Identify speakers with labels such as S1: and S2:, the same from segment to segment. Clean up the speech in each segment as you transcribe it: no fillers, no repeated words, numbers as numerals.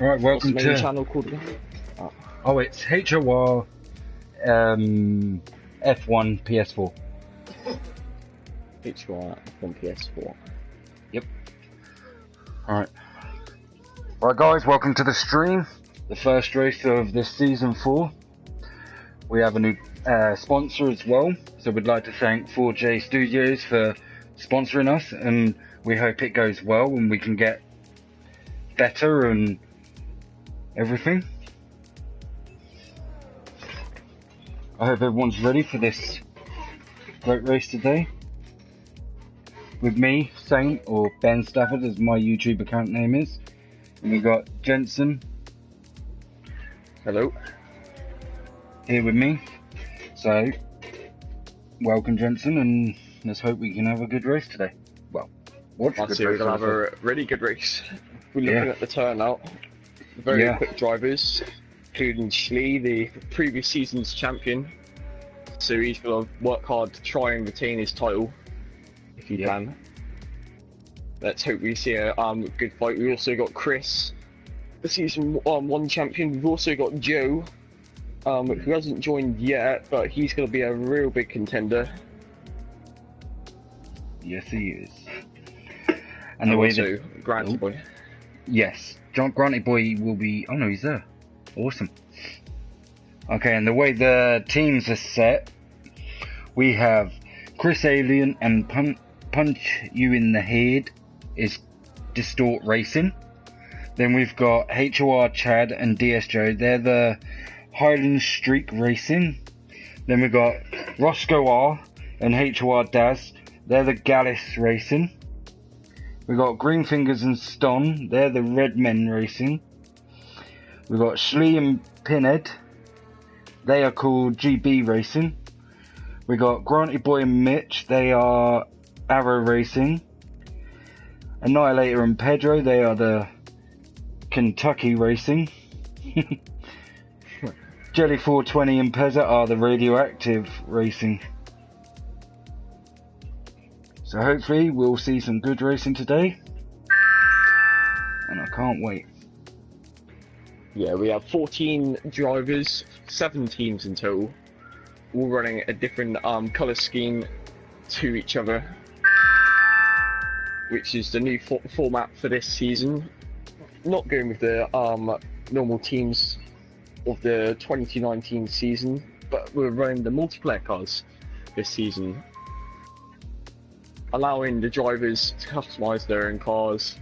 S1: Right,
S2: What's the
S1: welcome
S2: main
S1: to.
S2: channel called again? Oh,
S1: Oh, it's HOR F1 PS4.
S2: Ps4 F1 PS4.
S1: Yep. Alright. Right, guys, welcome to the stream. The first race of this season 4. We have a new sponsor as well, so we'd like to thank 4J Studios for sponsoring us, and we hope it goes well and we can get better and everything. I hope everyone's ready for this great race today. With me, Saint, or Ben Stafford as my YouTube account name is. And we've got Jensen.
S2: Hello.
S1: Here with me. So, welcome Jensen, and let's hope we can have a good race today. Well, watch a good
S2: We're
S1: race.
S2: gonna have a really good race. We're looking at the turnout. Very quick drivers, including Schlee, the previous season's champion. So he's gonna work hard to try and retain his title, if he can. Let's hope we see a good fight. We also got Chris, the season 1 champion. We've also got Joe, who hasn't joined yet, but he's gonna be a real big contender.
S1: Yes, he is. And the way
S2: also Granty Boy.
S1: Yes, Granty Boy will be. Oh no, he's there. Awesome. Okay, and the way the teams are set, we have Chris Alien and Punch You in the Head is Distort Racing. Then we've got HOR Chad and DS Joe. They're the Highland Streak Racing. Then we've got Roscoe R and HOR Daz. They're the Gallus Racing. We've got Greenfingers and Ston. They're the Red Men Racing. We've got Schlee and Pinhead. They are called GB Racing. We got Granty Boy and Mitch. They are Arrow Racing. Annihilator and Pedro. They are the Kentucky Racing. Jelly 420 and Pezza are the Radioactive Racing. So hopefully we'll see some good racing today. And I can't wait.
S2: Yeah, we have 14 drivers, 7 teams in total, all running a different colour scheme to each other, which is the new format for this season. Not going with the normal teams of the 2019 season, but we're running the multiplayer cars this season, allowing the drivers to customise their own cars,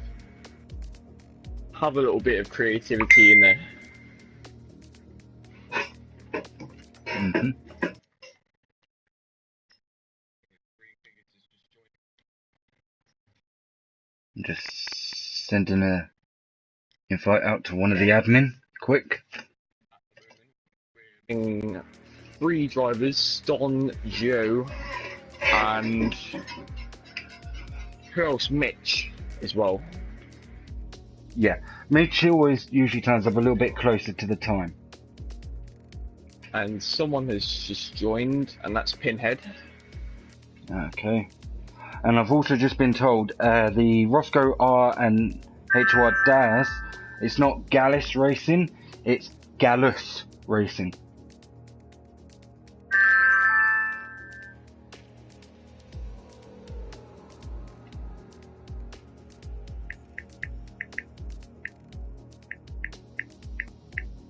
S2: have a little bit of creativity in there.
S1: I'm just sending a invite out to one of the admin, quick.
S2: 3 drivers, Don, Joe, and who else? Mitch as well.
S1: Yeah, Mitch always usually turns up a little bit closer to the time.
S2: And someone has just joined, and that's Pinhead.
S1: Okay. And I've also just been told the Roscoe R and HY Daz, it's not Gallus Racing, it's Gallus Racing.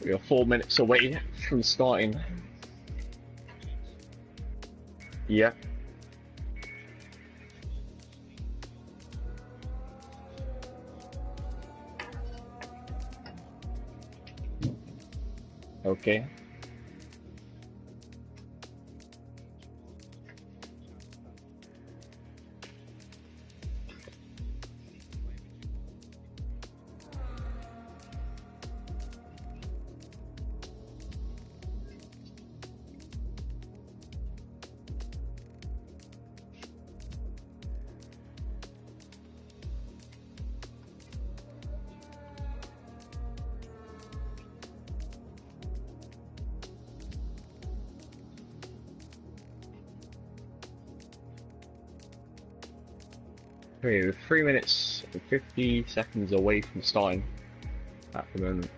S2: We are 4 minutes away from starting. Yeah. Okay. Okay, we're 3 minutes and 50 seconds away from starting. at the moment.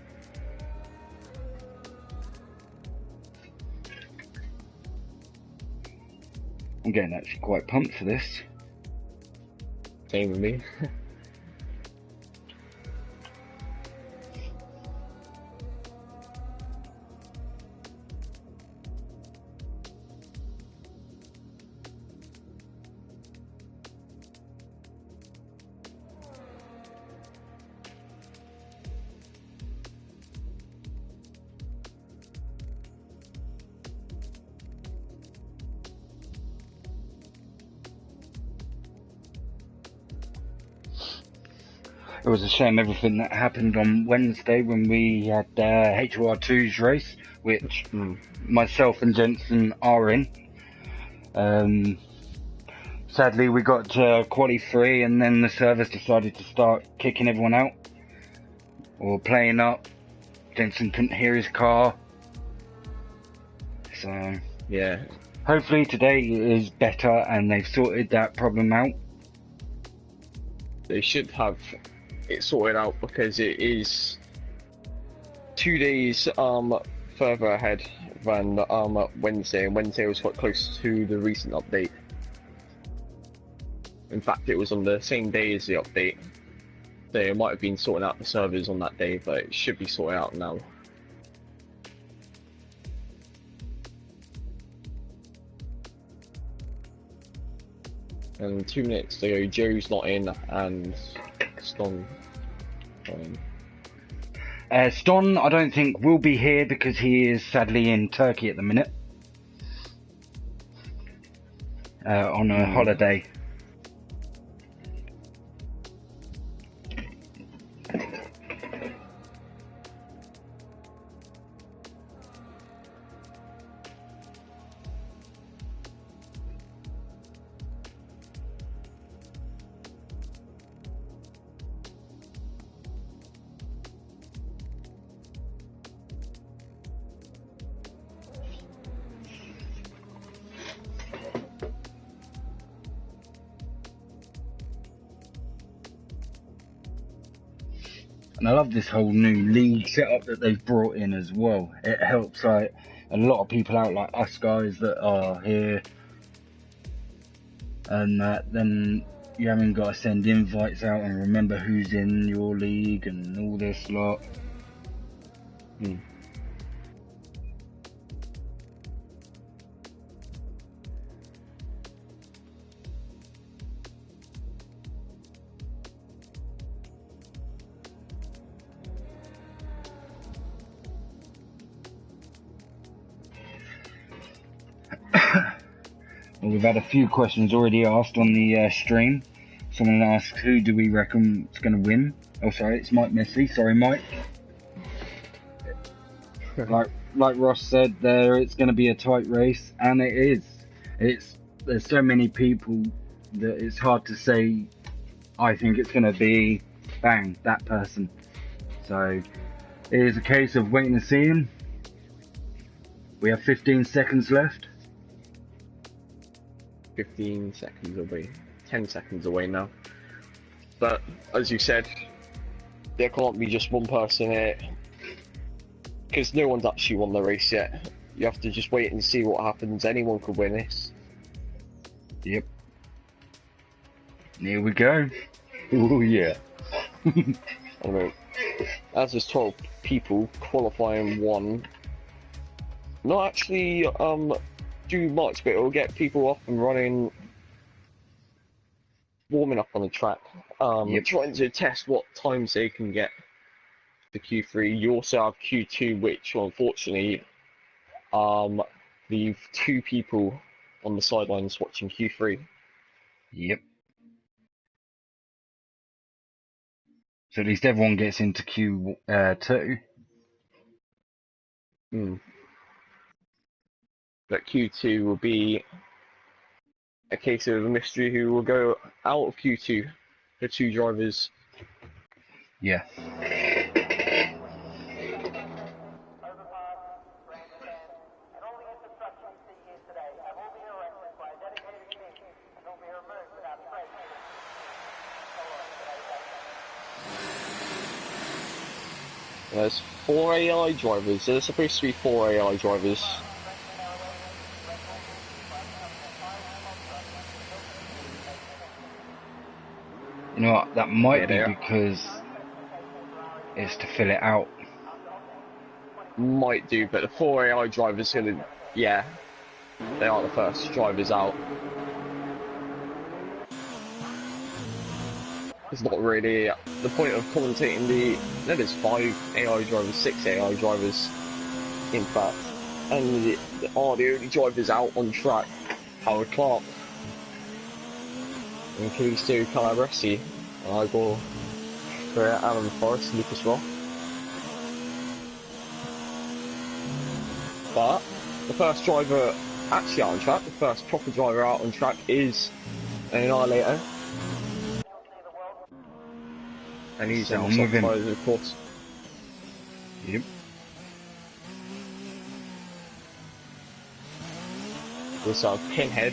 S1: I'm getting actually quite pumped for this.
S2: Same with me.
S1: It was a shame everything that happened on Wednesday when we had HOR2's race, which myself and Jensen are in. Sadly, we got to quali 3 and then the servers decided to start kicking everyone out or playing up. Jensen couldn't hear his car. So,
S2: Yeah.
S1: hopefully today is better and they've sorted that problem out.
S2: They should have it sorted out because it is 2 days further ahead than Wednesday, and Wednesday was quite close to the recent update. In fact, it was on the same day as the update. They might have been sorting out the servers on that day, but it should be sorted out now. And 2 minutes to go, Joe's not in, and Ston not in.
S1: Ston, I don't think will be here because he is sadly in Turkey at the minute. On a holiday. And I love this whole new league setup that they've brought in as well. It helps like a lot of people out, like us guys that are here, and then you haven't got to send invites out and remember who's in your league and all this lot. Well, we've had a few questions already asked on the stream. Someone asked, who do we reckon is going to win? Oh, sorry, it's Mike Missy. Sorry, Mike. like Ross said there, it's going to be a tight race, and it is. There's so many people that it's hard to say, I think it's going to be, bang, that person. So, it is a case of waiting and seeing. We have 15 seconds left.
S2: 15 seconds away, 10 seconds away now. But as you said, there can't be just one person here because no one's actually won the race yet. You have to just wait and see what happens. Anyone could win this.
S1: Yep. Here we go.
S2: Oh yeah. I mean, as there's 12 people, qualifying 1. Not actually do much, but it'll get people up and running, warming up on the track, trying to test what times they can get for Q3. You also have Q2, which will unfortunately leave 2 people on the sidelines watching Q3.
S1: Yep. So at least everyone gets into Q2.
S2: But Q2 will be a case of a mystery who will go out of Q2. The 2 drivers.
S1: Yeah.
S2: There's 4 AI drivers. There's supposed to be 4 AI drivers.
S1: You know what? That might be because it's to fill it out.
S2: Might do, but the 4 AI drivers gonna, yeah, they are the first drivers out. It's not really the point of commentating the. No, there's 5 AI drivers, 6 AI drivers, in fact, and the only drivers out on track. Howard Clark, and Callisto Calabresi, Igor Ferrer, Alan Forrest, Lucas Roth. But the first driver actually out on track, the first proper driver out on track is an Annihilator. And he's on the soft tyres, of course.
S1: Yep.
S2: There's Pinhead.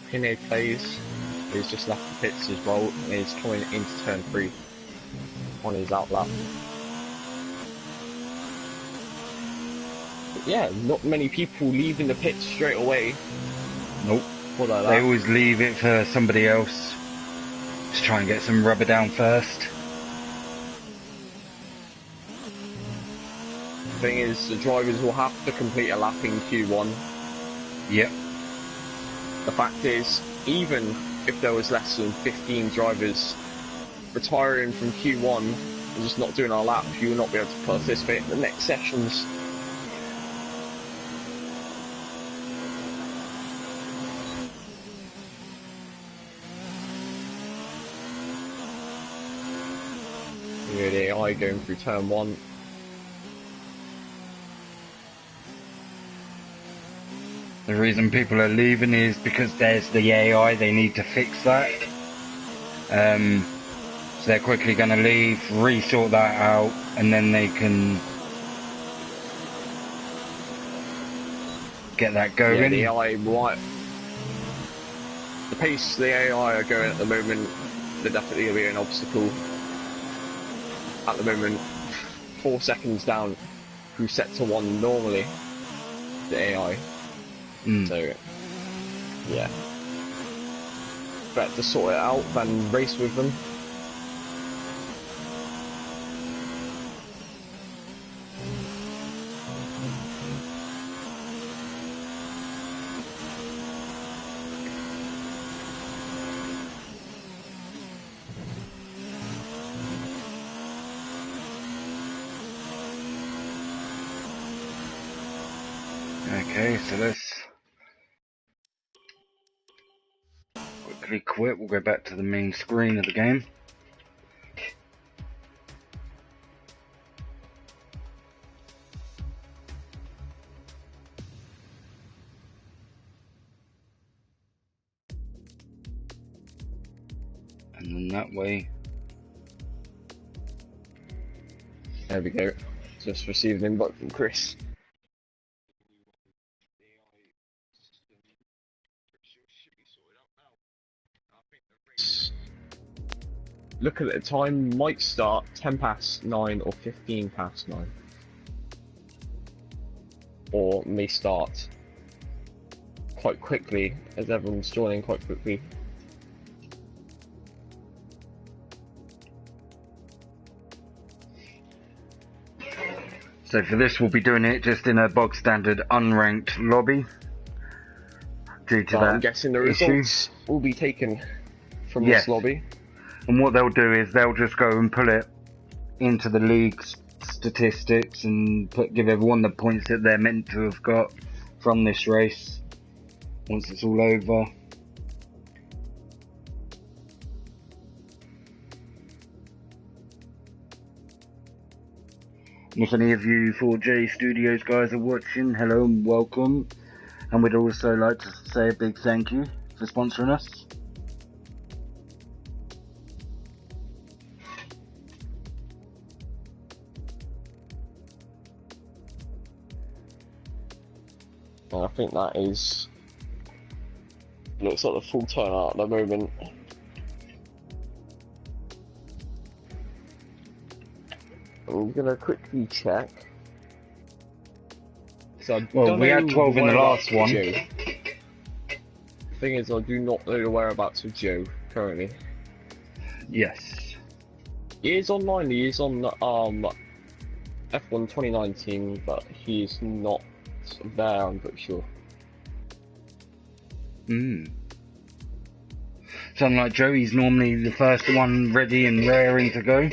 S2: Pinhead plays. He's just left the pits as well. And he's coming into turn 3 on his outlap. But yeah, not many people leaving the pits straight away.
S1: Nope.
S2: Like that.
S1: They always leave it for somebody else to try and get some rubber down first.
S2: The thing is, the drivers will have to complete a lap in Q1.
S1: Yep.
S2: The fact is, even if there was less than 15 drivers retiring from Q1 and just not doing our lap, you will not be able to participate in the next sessions. Here the AI going through turn 1.
S1: The reason people are leaving is because there's the AI, they need to fix that. So they're quickly going to leave, resort that out, and then they can get that going.
S2: Yeah, the AI, right. The pace the AI are going at the moment, they're definitely going to be an obstacle. At the moment, 4 seconds down, who set to 1 normally, the AI. So, yeah. Better to sort it out than race with them.
S1: Okay, so let's quickly quit. We'll go back to the main screen of the game. And then that way.
S2: There we go. Just received an inbox from Chris. Look at the time, might start 10 past 9 or 15 past 9. Or may start quite quickly, as everyone's joining quite quickly.
S1: So for this we'll be doing it just in a bog standard unranked lobby. Due to that
S2: I'm guessing the results will be taken from this lobby.
S1: And what they'll do is they'll just go and pull it into the league statistics and give everyone the points that they're meant to have got from this race once it's all over. And if any of you 4J Studios guys are watching, hello and welcome. And we'd also like to say a big thank you for sponsoring us.
S2: And I think that looks like the full turnout at the moment. I'm gonna quickly check. So
S1: well, we had 12 in the last one.
S2: Joe. Thing is, I do not know the whereabouts of Joe currently.
S1: Yes.
S2: He is online. He is on F1 2019, but he's not there. I'm pretty sure.
S1: So like Joey's normally the first one ready and raring to go.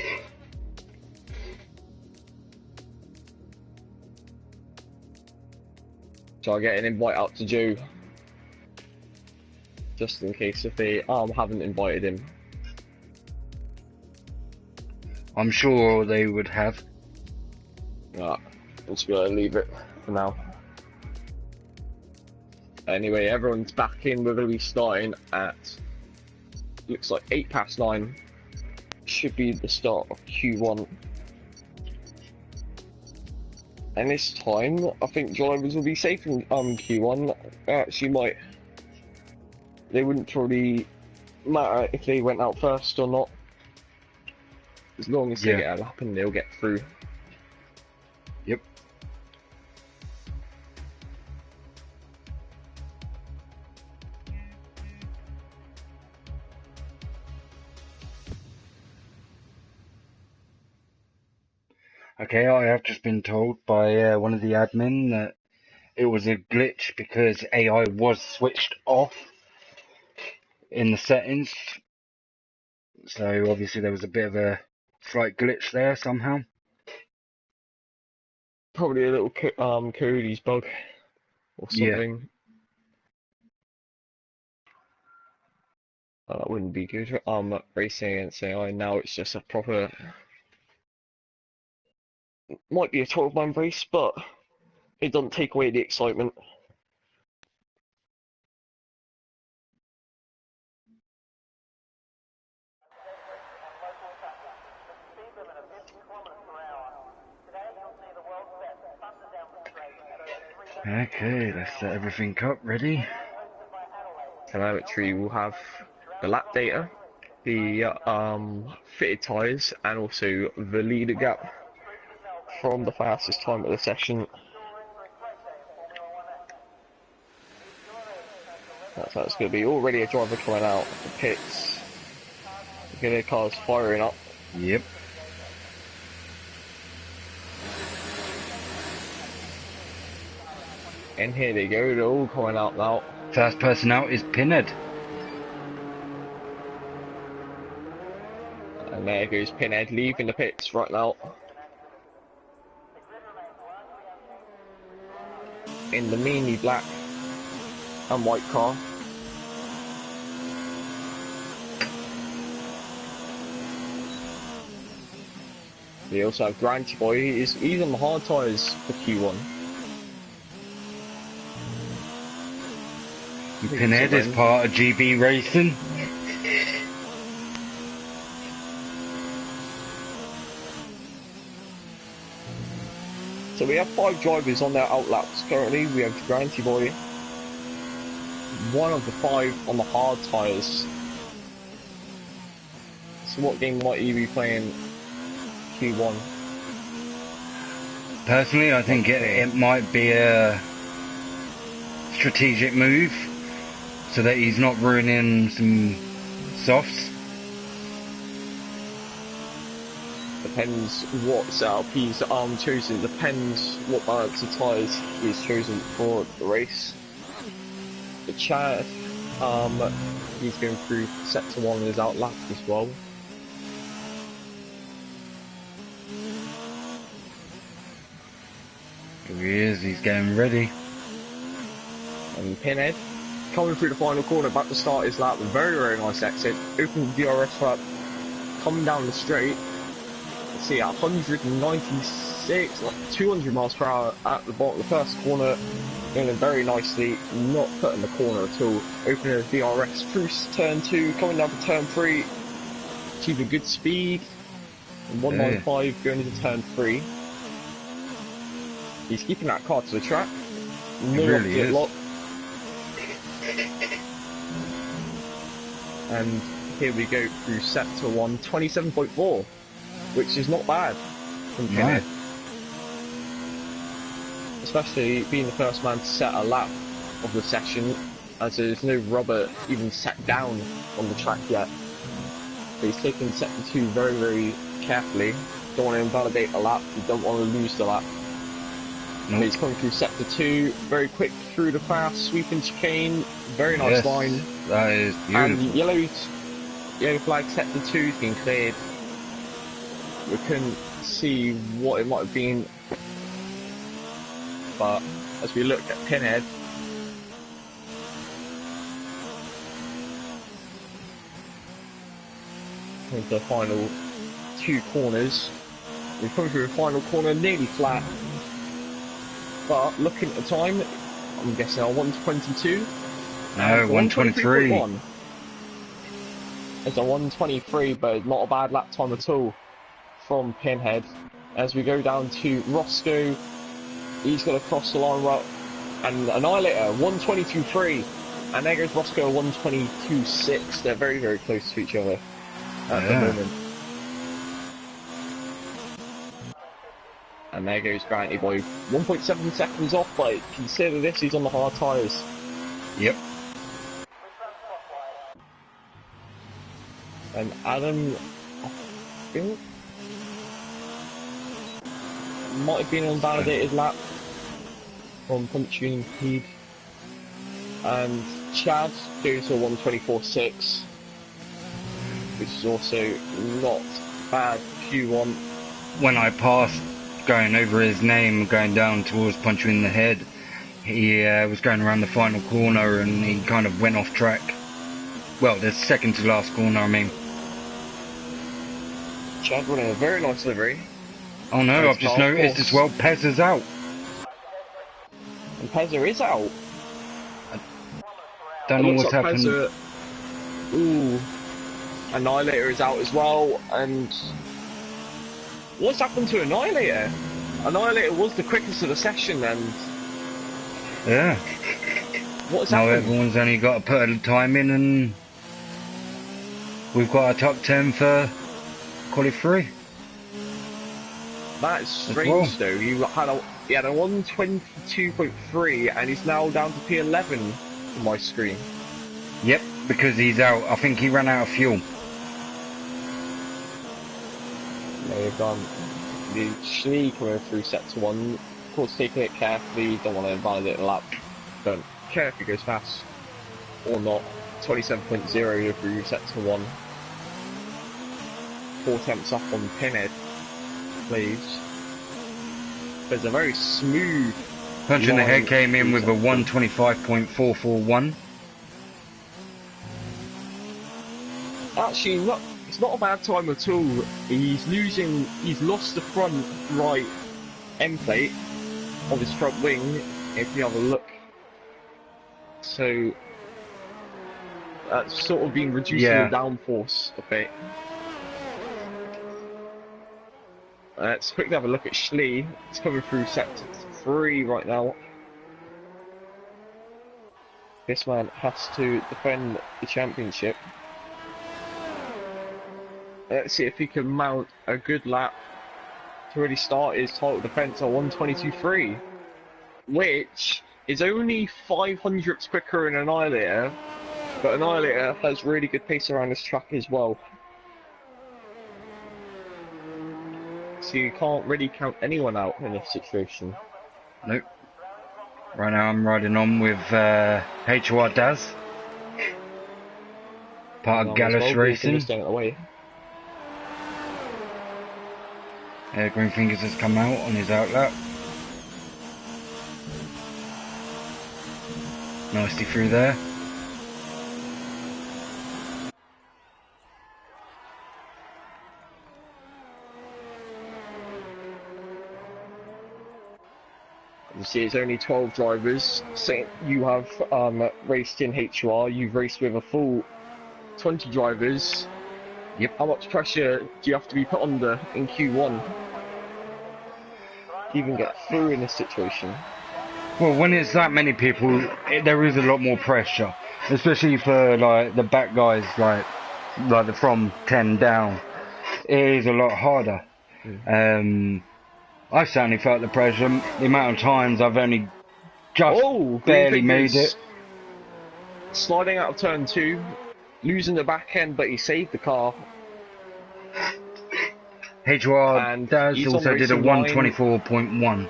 S2: So I'll get an invite out to Joe, just in case if they haven't invited him.
S1: I'm sure they would have.
S2: I'm just gonna leave it for now. Anyway, everyone's back in. We're gonna be starting at, looks like 9:08. Should be the start of Q1. And this time, I think drivers will be safe in Q1. Actually, might. They wouldn't probably matter if they went out first or not. As long as they get a lap and they'll get through.
S1: Yep. Okay, I have just been told by one of the admin that it was a glitch because AI was switched off in the settings. So obviously there was a bit of a slight glitch there somehow.
S2: Probably a little Cody's bug or something. That wouldn't be good. Racing against AI now, it's just a proper. Might be a 12-man race, but it doesn't take away the excitement.
S1: Okay, let's set everything up, ready.
S2: Telemetry will have the lap data, the fitted tyres, and also the leader gap from the fastest time of the session. That's how it's going to be. Already a driver coming out of the pits. Their car's firing up.
S1: Yep.
S2: And here they go, they're all coming out now.
S1: First person out is Pinhead.
S2: And there goes Pinhead leaving the pits right now. In the meanie black and white car. We also have Granty Boy, he's on the hard tyres for Q1.
S1: Pinhead is part of GB Racing.
S2: So we have 5 drivers on their outlaps currently. We have Granty Boy, one of the 5 on the hard tyres. So what game might you be playing Q1?
S1: Personally, I think it might be a strategic move so that he's not ruining some softs.
S2: Depends what setup he's chosen. Depends what balance of tyres he's chosen for the race. The Chad, he's going through sector 1 in his outlap as well.
S1: Here he is, he's getting ready.
S2: And Pinhead coming through the final corner, about to start his lap. Very, very nice exit. Open the DRS flap, coming down the straight. Let's see, at 196, like 200 miles per hour at the bottom of the first corner. Going in very nicely, not cutting the corner at all. Opening the DRS through turn 2, coming down for turn 3. Achieving good speed. 195 going into turn 3. He's keeping that car to the track.
S1: It really is.
S2: Lock. And here we go through sector 1, 27.4, which is not bad. from Pinhead. Especially being the first man to set a lap of the session, as there's no rubber even set down on the track yet. So he's taking sector 2 very, very carefully. Don't want to invalidate a lap, you don't want to lose the lap. Nope. He's coming through sector 2, very quick through the fast, sweeping chicane, very nice line.
S1: That is beautiful.
S2: And yellow flag sector 2's been cleared. We couldn't see what it might have been, but as we looked at Pinhead, with the final 2 corners, we've come through the final corner nearly flat, but looking at the time, I'm guessing a 122.
S1: No, 123.
S2: It's a 123, but not a bad lap time at all from Pinhead. As we go down to Roscoe, he's going to cross the line well, and Annihilator 122.3, and there goes Roscoe 122.6. They're very, very close to each other at the moment. And there goes Granty Boy, 1.7 seconds off, but consider this, he's on the hard tyres.
S1: Yep.
S2: And Adam, I think, might have been an invalidated lap from Punching Heed. And Chad goes to a 124.6, which is also not bad Q1.
S1: When I passed, going over his name, going down towards Punch You in the Head, he was going around the final corner and he kind of went off track. Well, the second to last corner, I mean.
S2: Chad running a very nice livery.
S1: Oh no, I've just noticed as well, Pez is out.
S2: And Pezza is out.
S1: Don't know what's happened.
S2: Ooh. Annihilator is out as well, and what's happened to Annihilator? Annihilator was the quickest of the session, and
S1: yeah.
S2: What's
S1: now
S2: happened?
S1: Everyone's only got to put a time in, and we've got a top 10 for quali 3.
S2: That's strange though. He had a 122.3 and he's now down to P11 on my screen.
S1: Yep, because he's out. I think he ran out of fuel.
S2: They've done the Schlee coming through sector 1. Of course, taking it carefully. Don't want to invalidate the lap. Don't care if he goes fast or not. 27.0 through sector 1. 4 attempts up on Pinhead. Please. There's a very smooth.
S1: Punch in the Head came in with a 125.441.
S2: Actually, it's not a bad time at all. He's lost the front right end plate of his front wing, if you have a look. So that's sort of been reducing the downforce a bit. Let's quickly have a look at Schlee. It's coming through sector 3 right now. This man has to defend the championship. Let's see if he can mount a good lap to really start his title defence on 122.3, which is only 500ths quicker than Annihilator, but Annihilator has really good pace around this track as well. So you can't really count anyone out in this situation.
S1: Nope. Right now I'm riding on with Ps4 Daz. Part of Gallus Racing. Green Fingers has come out on his outlap. Nicely through there.
S2: You see, it's only 12 drivers. So you have raced in H2R, you've raced with a full 20 drivers.
S1: Yep.
S2: How much pressure do you have to be put under in Q1 to even get through in this situation?
S1: Well, when it's that many people, there is a lot more pressure, especially for like the back guys, like the from 10 down. It is a lot harder. I certainly felt the pressure. The amount of times I've only just barely made it.
S2: Sliding out of turn 2, losing the back end, but he saved the car.
S1: H1 Daz also did a 124.1.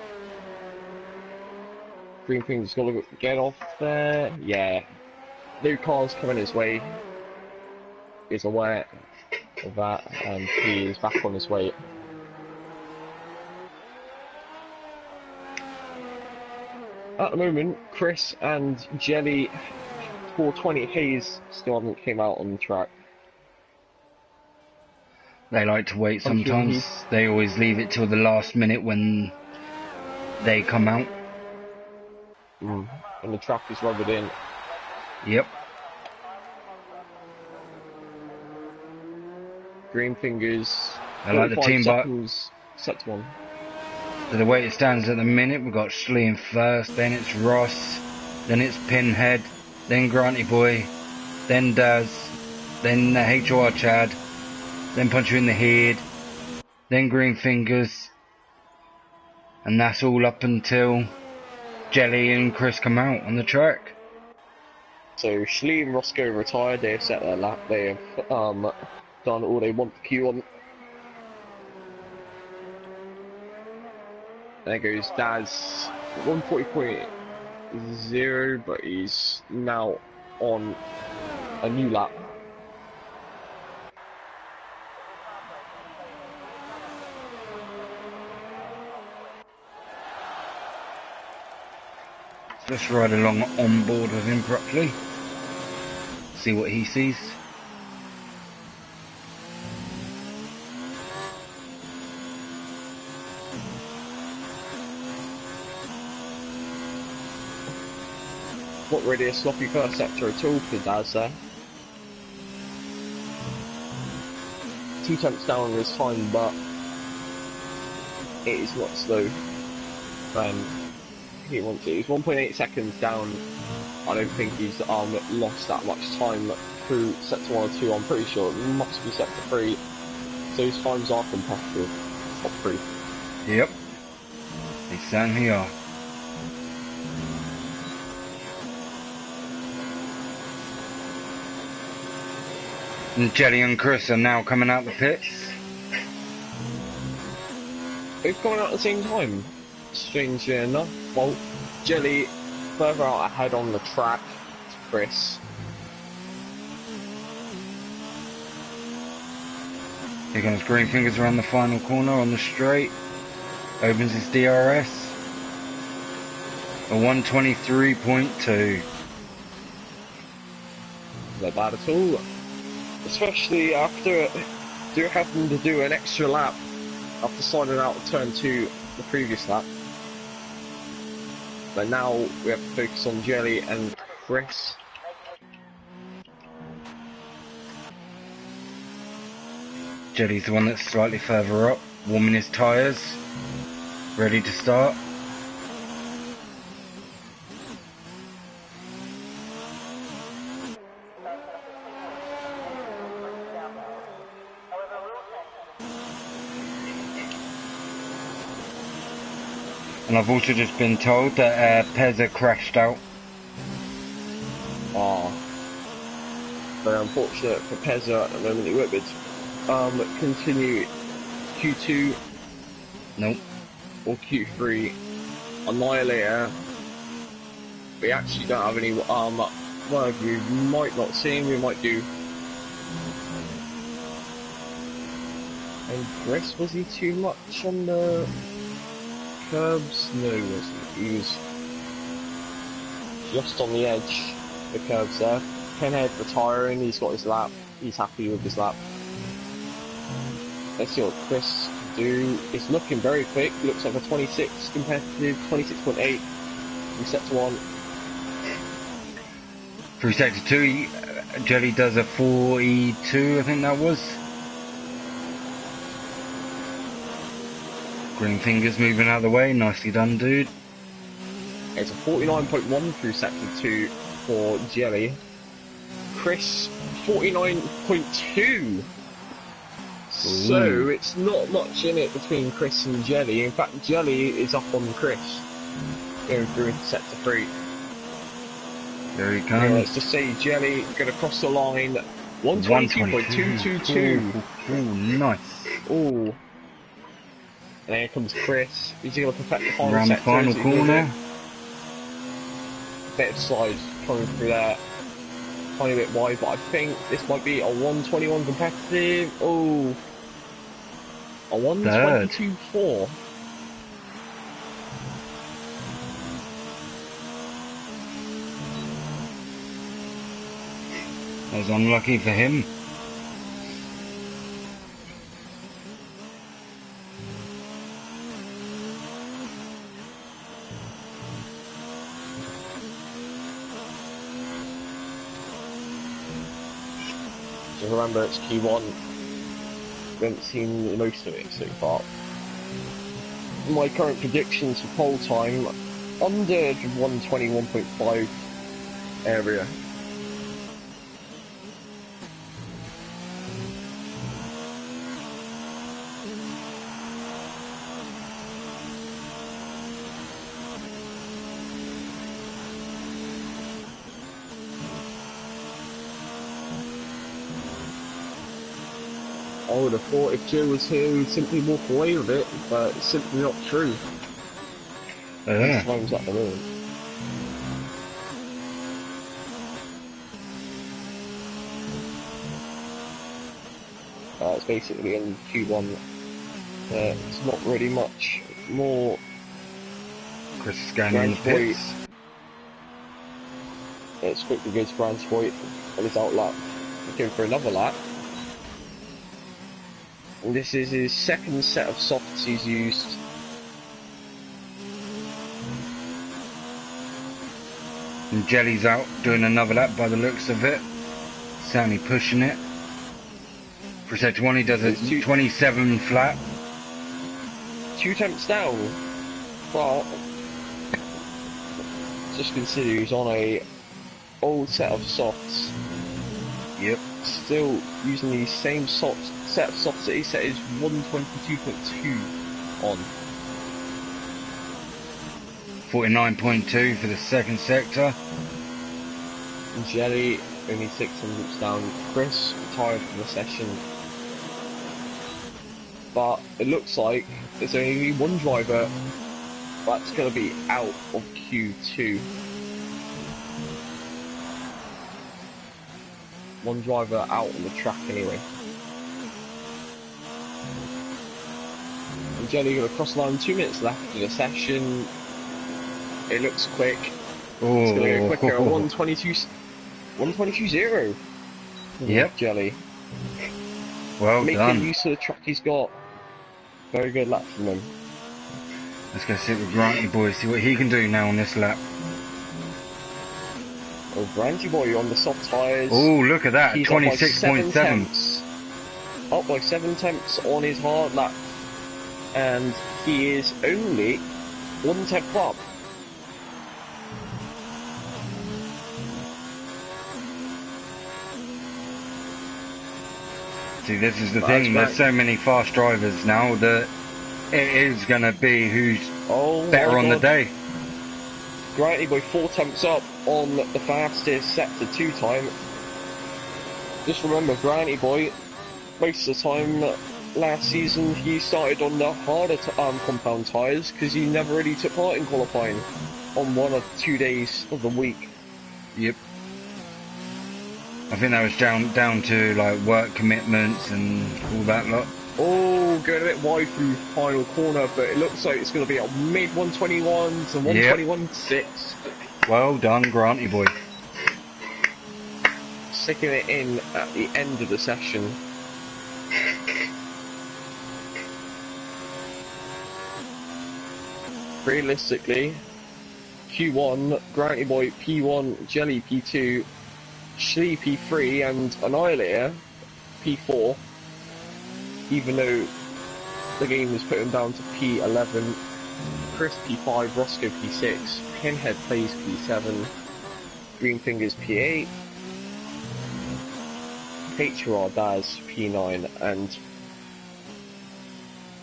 S2: Green Fingers got to get off there. Yeah. New cars coming his way. He's aware of that, and he is back on his way. At the moment, Chris and Jelly 420 Hayes still haven't came out on the track.
S1: They like to wait sometimes. They always leave it till the last minute when they come out.
S2: And the track is rubbered in.
S1: Yep.
S2: Green Fingers.
S1: I like the team back.
S2: Set one.
S1: So the way it stands at the minute, we've got Schlee in first, then it's Ross, then it's Pinhead, then Granty Boy, then Daz, then HOR Chad, then Puncher in the Head, then Green Fingers, and that's all up until Jelly and Chris come out on the track.
S2: So Schlee and Roscoe retired, they have set their lap, they have done all they want the queue on. There goes Daz, 140.0, but he's now on a new lap.
S1: Let's ride along on board with him properly, see what he sees.
S2: Not really a sloppy first sector at all for Daz there. 2 tenths down on his time, but it is not slow when he wants it. He's 1.8 seconds down. I don't think he's lost that much time through sector 1 or 2. I'm pretty sure it must be sector 3. So his times are competitive. Top 3.
S1: Yep. They certainly are. And Jelly and Chris are now coming out the pits.
S2: They've gone out at the same time, strangely enough. Well, Jelly further out ahead on the track to Chris.
S1: Here comes Green Fingers around the final corner on the straight. Opens his DRS. A 123.2.
S2: Not bad at all. Especially after having to do an extra lap after sliding out of turn 2 the previous lap. But now we have to focus on Jelly and Chris.
S1: Jelly's the one that's slightly further up, warming his tyres, ready to start. And I've also just been told that Pezza crashed out.
S2: Very unfortunate for Pezza at the moment. He won't be continue Q2.
S1: Nope.
S2: Or Q3. Annihilator. We actually don't have any word you might not see, we might do. And Chris, was he too much on the curbs? No, he wasn't. He was just on the edge of the curbs there. Pinhead retiring, he's got his lap. He's happy with his lap. Let's see what Chris can do. It's looking very quick. Looks like a 26 competitive, 26.8 from sector 1.
S1: Through sector 2, Jelly does a 42, I think that was. Green Fingers moving out of the way, nicely done, dude.
S2: It's a 49.1 through sector 2 for Jelly. Chris, 49.2. So it's not much in it between Chris and Jelly. In fact, Jelly is up on Chris, going through into sector 3.
S1: There he comes.
S2: Yeah, let's just say Jelly going to cross the line. 122.222.
S1: Ooh, nice.
S2: Ooh. And here comes Chris. Is he going to perfect the final
S1: Around the
S2: sector?
S1: final corner.
S2: Bit of slide coming through there. Tiny bit wide, but I think this might be a 121 competitive. Oh. A 122.4.
S1: That was unlucky for him.
S2: Just remember it's Q1. We haven't seen most of it so far. My current predictions for pole time under the 121.5 area. I would have thought if Joe was here, he'd simply walk away with it, but it's simply not true.
S1: Yeah.
S2: Times at the moment. It's basically in Q1. It's not really much more.
S1: Chris is going in the pits.
S2: It's quickly goes to Brand Spoit on his out lap. Looking for another lap. And this is his second set of softs he's used.
S1: And Jelly's out doing another lap by the looks of it. Certainly pushing it. For sector 1 he does a 27 flat.
S2: 2 temps down. But just consider he's on a old set of softs.
S1: Yep.
S2: Still using the same set of softs that he set his 122.2 on.
S1: 49.2 for the second sector.
S2: And Jelly only 600 down. Chris retired from the session. But it looks like there's only one driver that's going to be out of Q2. One driver out on the track anyway. And Jelly going to cross the line, 2 minutes left of the session. It looks quick.
S1: Oh.
S2: It's going to go quicker. 122.0.
S1: Yep.
S2: Jelly.
S1: Well
S2: Making
S1: done.
S2: use of the track he's got. Very good lap from him.
S1: Let's go sit with Granty Boy, see what he can do now on this lap.
S2: Oh, Granty Boy on the soft tyres.
S1: Oh, look at that, 26.7.
S2: Up by 7 tenths on his hard lap. And he is only 1 tenth up.
S1: See, this is the thing, there's so many fast drivers now that it is going to be who's better on the day.
S2: Granty Boy 4 tenths up on the fastest sector 2 time. Just remember, Granty Boy, most of the time last season he started on the harder compound tyres because he never really took part in qualifying on 1 or 2 days of the week.
S1: Yep. I think that was down to like work commitments and all that lot.
S2: Oh, going a bit wide through final corner, but it looks like it's going to be a mid 121 to 121.6.
S1: Well done, Granty Boy.
S2: Sticking it in at the end of the session. Realistically, Q1, Granty Boy P1, Jelly P2, Schlee P3 and Annihilator P4, even though the game was put him down to P11, Chris P5, Roscoe P6, Pinhead plays P7, Greenfingers P8, H.R. Daz P9 and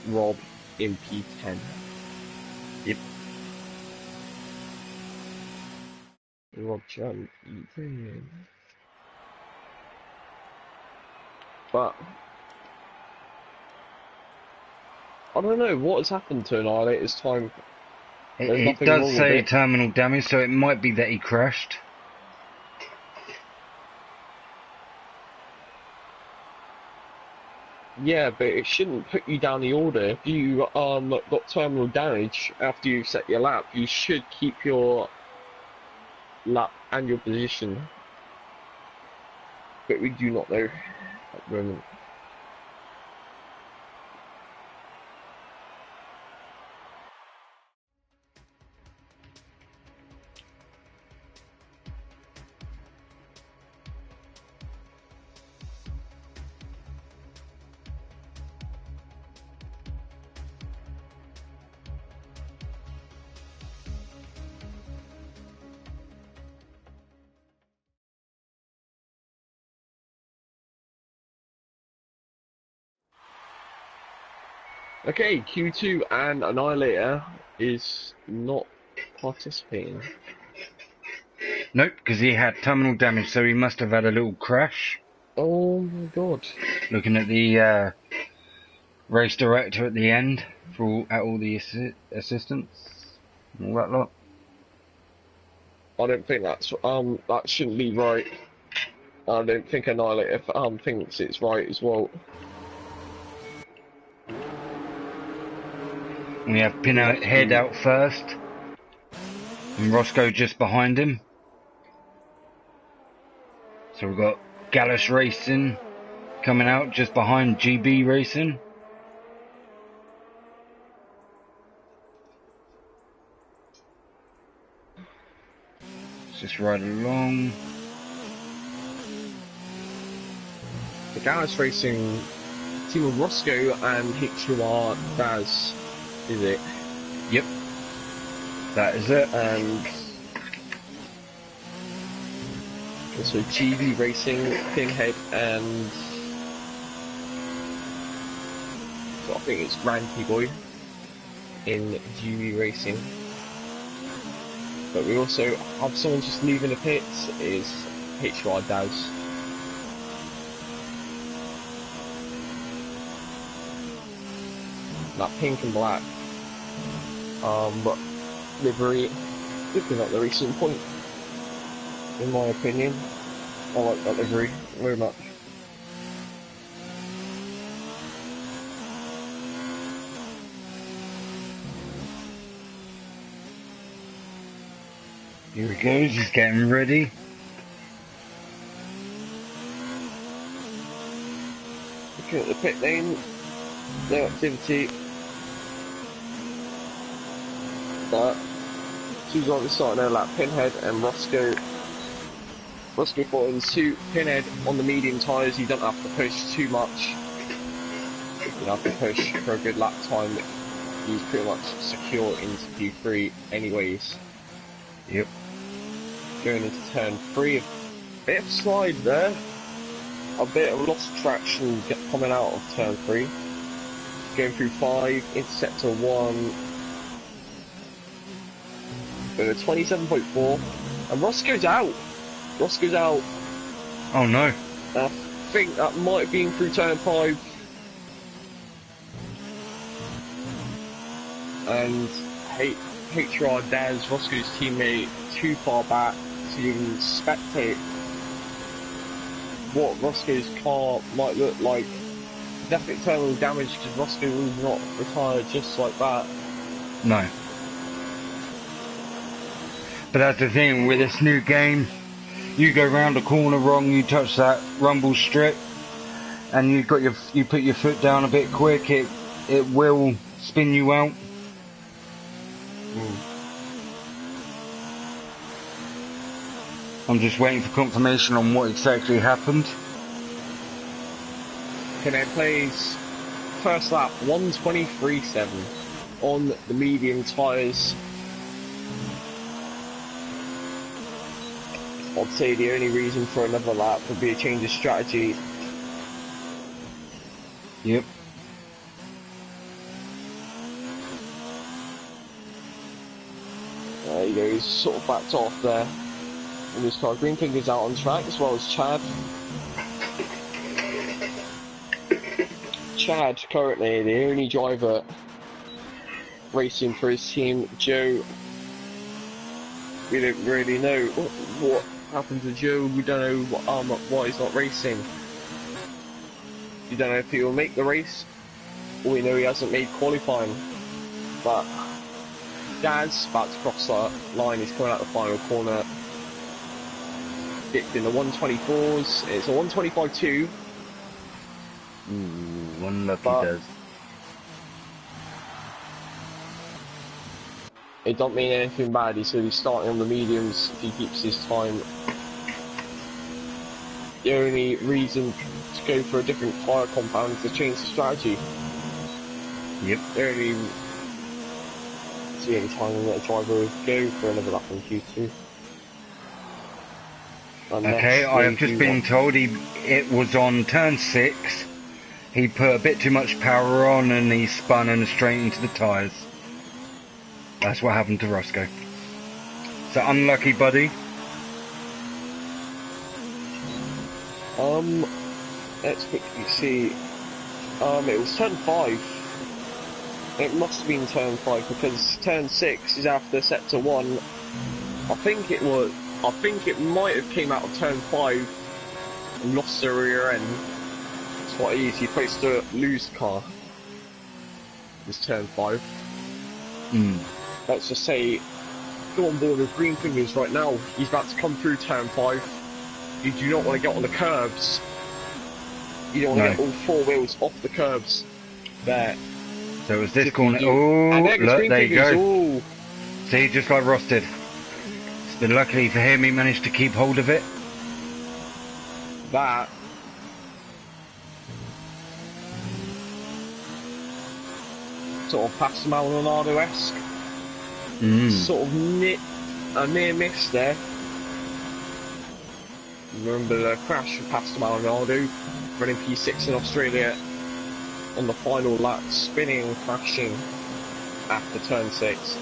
S2: Rob in P10.
S1: Yep.
S2: Rob John P10. But I don't know what has happened to Annihilator's time.
S1: It does say terminal damage, so it might be that he crashed.
S2: Yeah, but it shouldn't put you down the order. If you got terminal damage after you set your lap, you should keep your lap and your position. But we do not know at the moment. Okay, Q2 and Annihilator is not participating.
S1: Nope, because he had terminal damage, so he must have had a little crash.
S2: Oh my god.
S1: Looking at the race director at the end for all the assistants, all that lot.
S2: I don't think that shouldn't be right. I don't think Annihilator thinks it's right as well.
S1: We have Pinhead out first, and Roscoe just behind him. So we've got Gallus Racing coming out just behind GB Racing. Let's just ride along.
S2: The Gallus Racing team of Roscoe and H2R Daz, is it?
S1: Yep. That is it.
S2: And also GB Racing, Pinhead, and so I think it's Ranky Boy in GB Racing. But we also have someone just leaving the pits, is HR Daz. That pink and black livery, looking at the recent point, in my opinion. I like that livery very much.
S1: Here he goes, he's getting ready.
S2: Looking at the pit lane, no activity. But two drivers starting their lap, Pinhead and Roscoe. Roscoe falling to Pinhead on the medium tyres. You don't have to push too much. You don't have to push for a good lap time. He's pretty much secure into Q3 anyways.
S1: Yep.
S2: Going into turn 3, a bit of slide there. A bit of lost traction coming out of turn 3. Going through 5, into sector 1. With a 27.4. And Roscoe's out. Roscoe's out.
S1: Oh no.
S2: I think that might have been through turn 5. And HR Daz, Roscoe's teammate, too far back to even spectate what Roscoe's car might look like. Definite terminal damage because Roscoe will not retire just like that.
S1: No. But that's the thing with this new game. You go round a corner wrong, you touch that rumble strip, and you put your foot down a bit quick. It will spin you out. I'm just waiting for confirmation on what exactly happened.
S2: Pinhead plays first lap 1:23.7 on the medium tyres. I'd say the only reason for another lap would be a change of strategy.
S1: Yep.
S2: There he goes, sort of backed off there. And his car, Green Fingers out on track, as well as Chad. Chad, currently the only driver racing for his team. Joe, we don't really know what happened to Joe. We don't know why he's not racing. We don't know if he will make the race. All we know, he hasn't made qualifying. But Dad's about to cross the line. He's coming out the final corner. Dipped in the 124s. It's a 125.2.
S1: One lucky does.
S2: It don't mean anything bad. He said he's starting on the mediums if he keeps his time. The only reason to go for a different tyre compound is to change the strategy.
S1: Yep.
S2: The only see any time that a driver would go for another lap in Q2.
S1: Okay, I have just been told it was on turn 6. He put a bit too much power on and he spun and straight into the tyres. That's what happened to Roscoe. So unlucky, buddy.
S2: Let's quickly see. It was turn 5. It must have been turn 5 because turn 6 is after sector 1. I think it might have came out of turn 5 and lost the rear end. It's quite an easy place to lose the car. It's turn 5. Let's just say, go on board with Green Fingers right now. He's about to come through turn 5. You do not want to get on the curbs. You don't want to get all 4 wheels off the curbs. There.
S1: So it was this corner. Oh, look, there you go.
S2: Ooh.
S1: See, just like Ross did. But luckily for him, he managed to keep hold of it.
S2: That. Sort of past Maldonado-esque. Sort of a near miss there. Remember the crash with Pastor Maldonado, running P6 in Australia on the final lap, spinning and crashing after turn 6.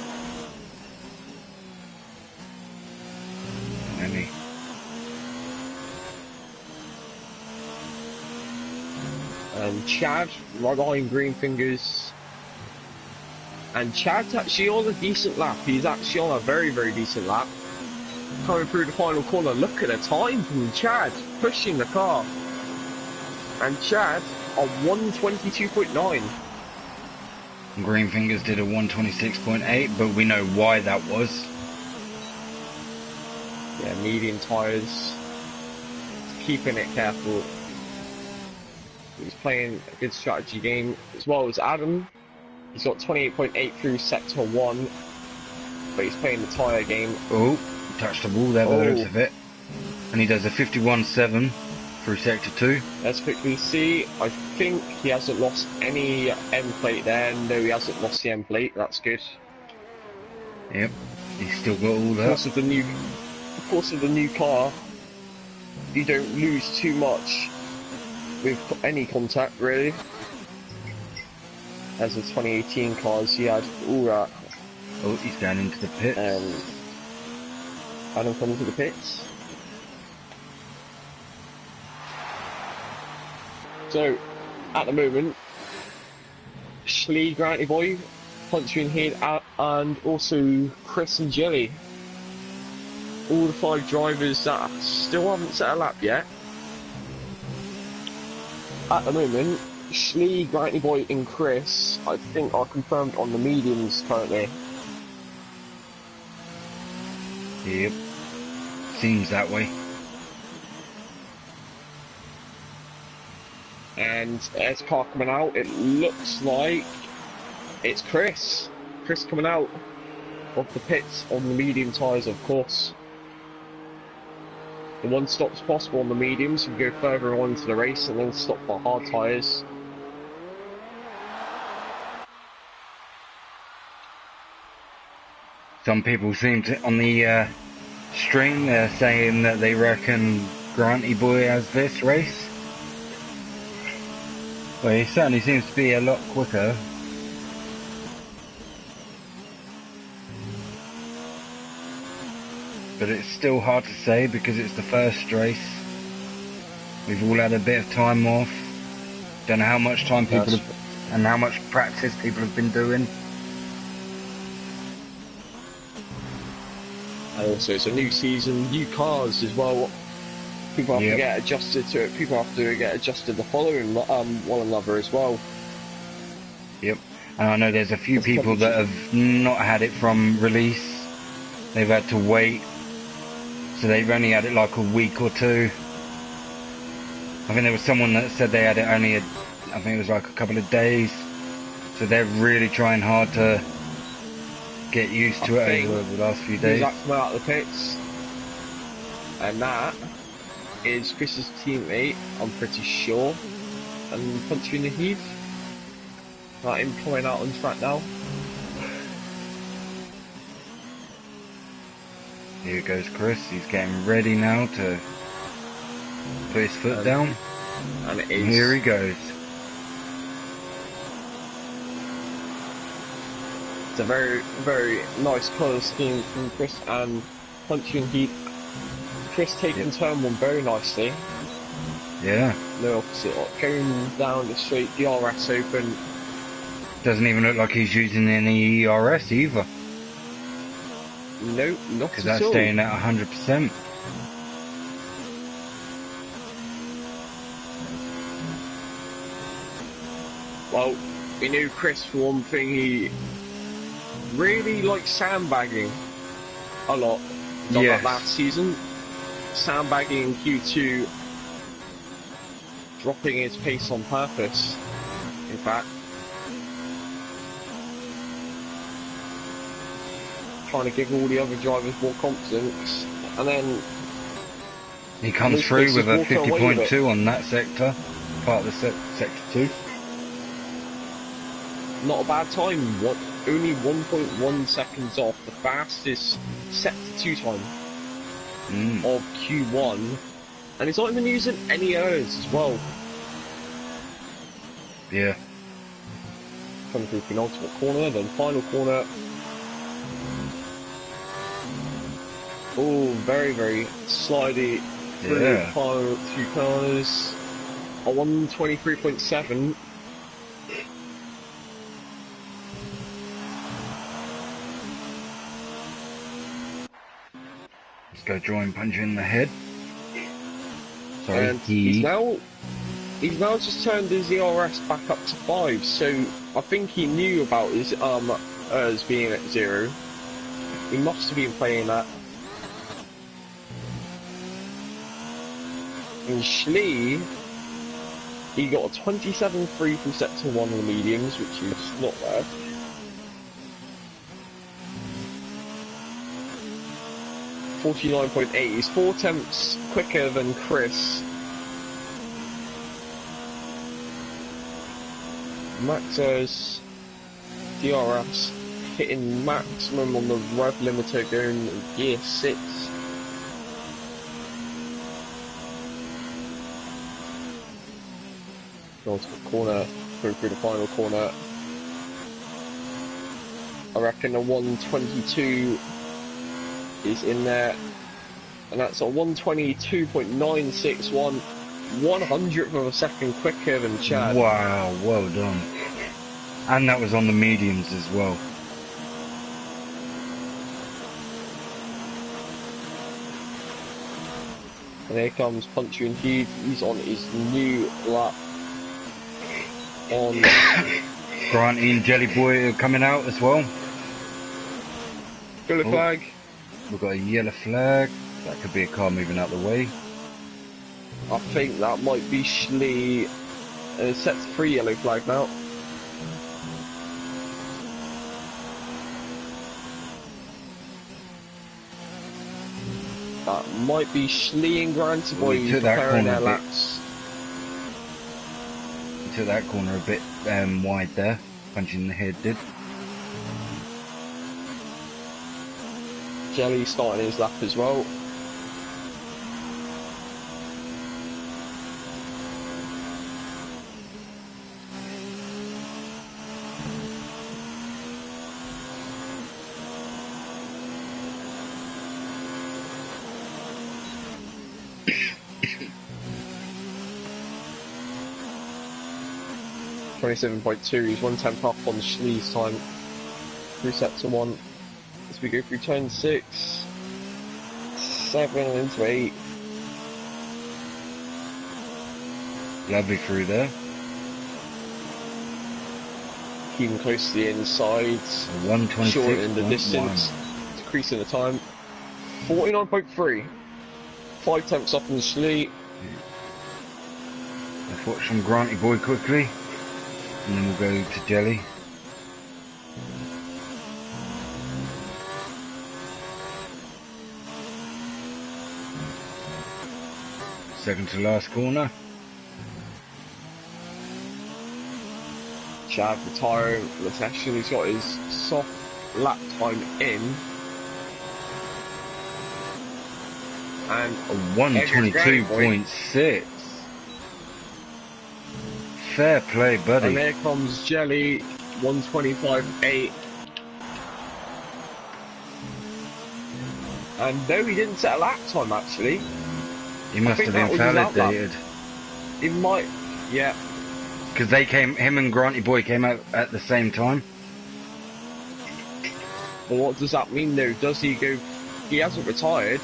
S2: And Chad, right behind Green Fingers. And Chad's actually on a decent lap. He's actually on a very, very decent lap. Coming through the final corner. Look at the time from Chad, pushing the car. And Chad on 122.9.
S1: Green Fingers did a 126.8, but we know why that was.
S2: Yeah, medium tyres. Keeping it careful. He's playing a good strategy game, as well as Adam. He's got 28.8 through sector 1, but he's playing the tyre game.
S1: Oh, touched the wall there by the looks of it. And he does a 51.7 through sector 2.
S2: Let's quickly see. I think he hasn't lost any end plate there. No, he hasn't lost the end plate. That's good.
S1: Yep, he's still got all that.
S2: Of course, of the new car, you don't lose too much with any contact, really. As the 2018 cars, he had all that.
S1: Oh, he's down into the pits.
S2: Adam comes to the pits. So, at the moment, Schlee, Granty Boy, Puncher in Head, and also Chris and Jelly. All the 5 drivers that still haven't set a lap yet. At the moment, Schlee, Granty Boy and Chris, I think, are confirmed on the mediums currently.
S1: Yep, seems that way.
S2: And as car coming out, it looks like it's Chris. Chris coming out of the pits on the medium tyres, of course. The one stop's possible on the mediums, you can go further on into the race and then stop for hard tyres.
S1: Some people seem to, on the stream, they're saying that they reckon Granty Boy has this race. Well, he certainly seems to be a lot quicker. but it's still hard to say because it's the first race. We've all had a bit of time off. Don't know how much time people have, and how much practice people have been doing.
S2: And also, it's a new season, new cars as well. People have to get adjusted to it. People have to get adjusted to following one another as well.
S1: Yep. And I know there's a few people that have not had it from release. They've had to wait. So they've only had it like a week or two. I think there was someone that said they had it only, I think it was like a couple of days. So they're really trying hard to get used to it over the last few days.
S2: He's come out of the pits. And that is Chris's teammate, I'm pretty sure. And Punchy in the Heath. Right, him coming out on track now.
S1: Here goes Chris, he's getting ready now to put his foot down.
S2: And
S1: here he goes.
S2: It's a very, very nice colour scheme from Chris and Punchy and Heath. Chris taking turn one very nicely.
S1: Yeah.
S2: No opposite, going down the straight DRS open.
S1: Doesn't even look like he's using any ERS either.
S2: No, not at all.
S1: Because that's staying at 100%.
S2: Well, we knew Chris for one thing, he really likes sandbagging a lot. Done that last season. Sandbagging in Q2, dropping his pace on purpose, in fact. Trying to give all the other drivers more confidence, and then
S1: he comes through with a 50.2 on that sector, part of the sector 2.
S2: Not a bad time, only 1.1 seconds off the fastest set to 2 time of Q1, and he's not even using any errors as well.
S1: Yeah.
S2: Coming through penultimate corner, then final corner. Oh, very, very slidey through final 2 corners. A 123.7.
S1: Let's go join Punchy in the head. Sorry,
S2: and he's now just turned his ERS back up to 5, so I think he knew about his as being at 0. He must have been playing that. And Schlee, he got a 27.3 from sector 1 on the mediums, which is not bad. .49.8, he's 4 tenths quicker than Chris. Max's DRS hitting maximum on the rev limiter going gear 6. Going to the corner, going through the final corner. I reckon a 122 is in there, and that's a 122.961, 100th of a second quicker than Chad.
S1: Wow, well done. And that was on the mediums as well.
S2: And here comes Punchy and Heath, he's on his new lap. On
S1: Granty and Jelly Boy are coming out as well.
S2: Yellow flag.
S1: We've got a yellow flag. That could be a car moving out the way.
S2: I think that might be Schlee. Set 3 yellow flag now. That might be Schlee and Granty Boy preparing their laps.
S1: He took that corner a bit wide there. Punching the head did.
S2: Jelly starting his lap as well. 27.2. He's 1/10 off on Schlee's time. 3 sets to 1. As we go through turn 6, 7 and into 8.
S1: Lovely through there.
S2: Keeping close to the inside.
S1: 126.
S2: Shortening the distance. Decreasing the time. 49.3. 5 tenths off on Schlee.
S1: Let's watch some Granty Boy quickly. And then we'll go to Jelly. Second to last corner.
S2: Chad retiring for the session. He's got his soft lap time in. And
S1: a 122.6. Fair play, buddy.
S2: And there comes Jelly, 125.8. And no, he didn't set a lap time actually.
S1: He must have been validated.
S2: He might, yeah.
S1: Because him and Granty Boy came out at the same time.
S2: But what does that mean though? Does he go, he hasn't retired.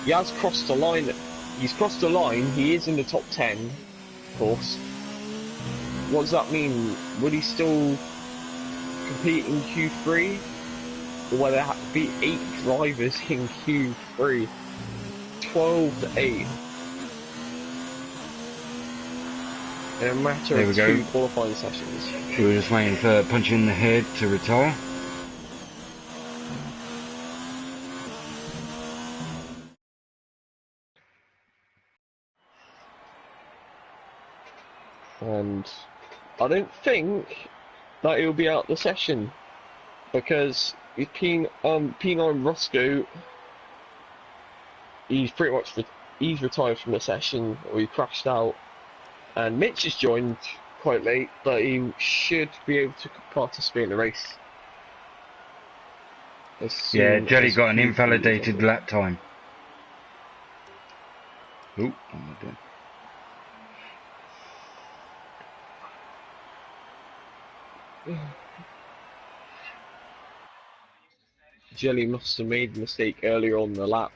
S2: He has crossed the line. He's crossed the line. He is in the top 10, of course. What does that mean? Would he still compete in Q3? Or will there have to be 8 drivers in Q3? 12 to 8. In a matter of 2 qualifying sessions.
S1: We were just waiting for Punch in the Head to retire.
S2: And I don't think that he'll be out the session because he's P9 Roscoe. He's pretty much he's retired from the session, or he crashed out. And Mitch has joined quite late, but he should be able to participate in the race.
S1: Yeah, Jelly got an invalidated lap time. Oop, what am I doing?
S2: Jelly must have made a mistake earlier on the lap.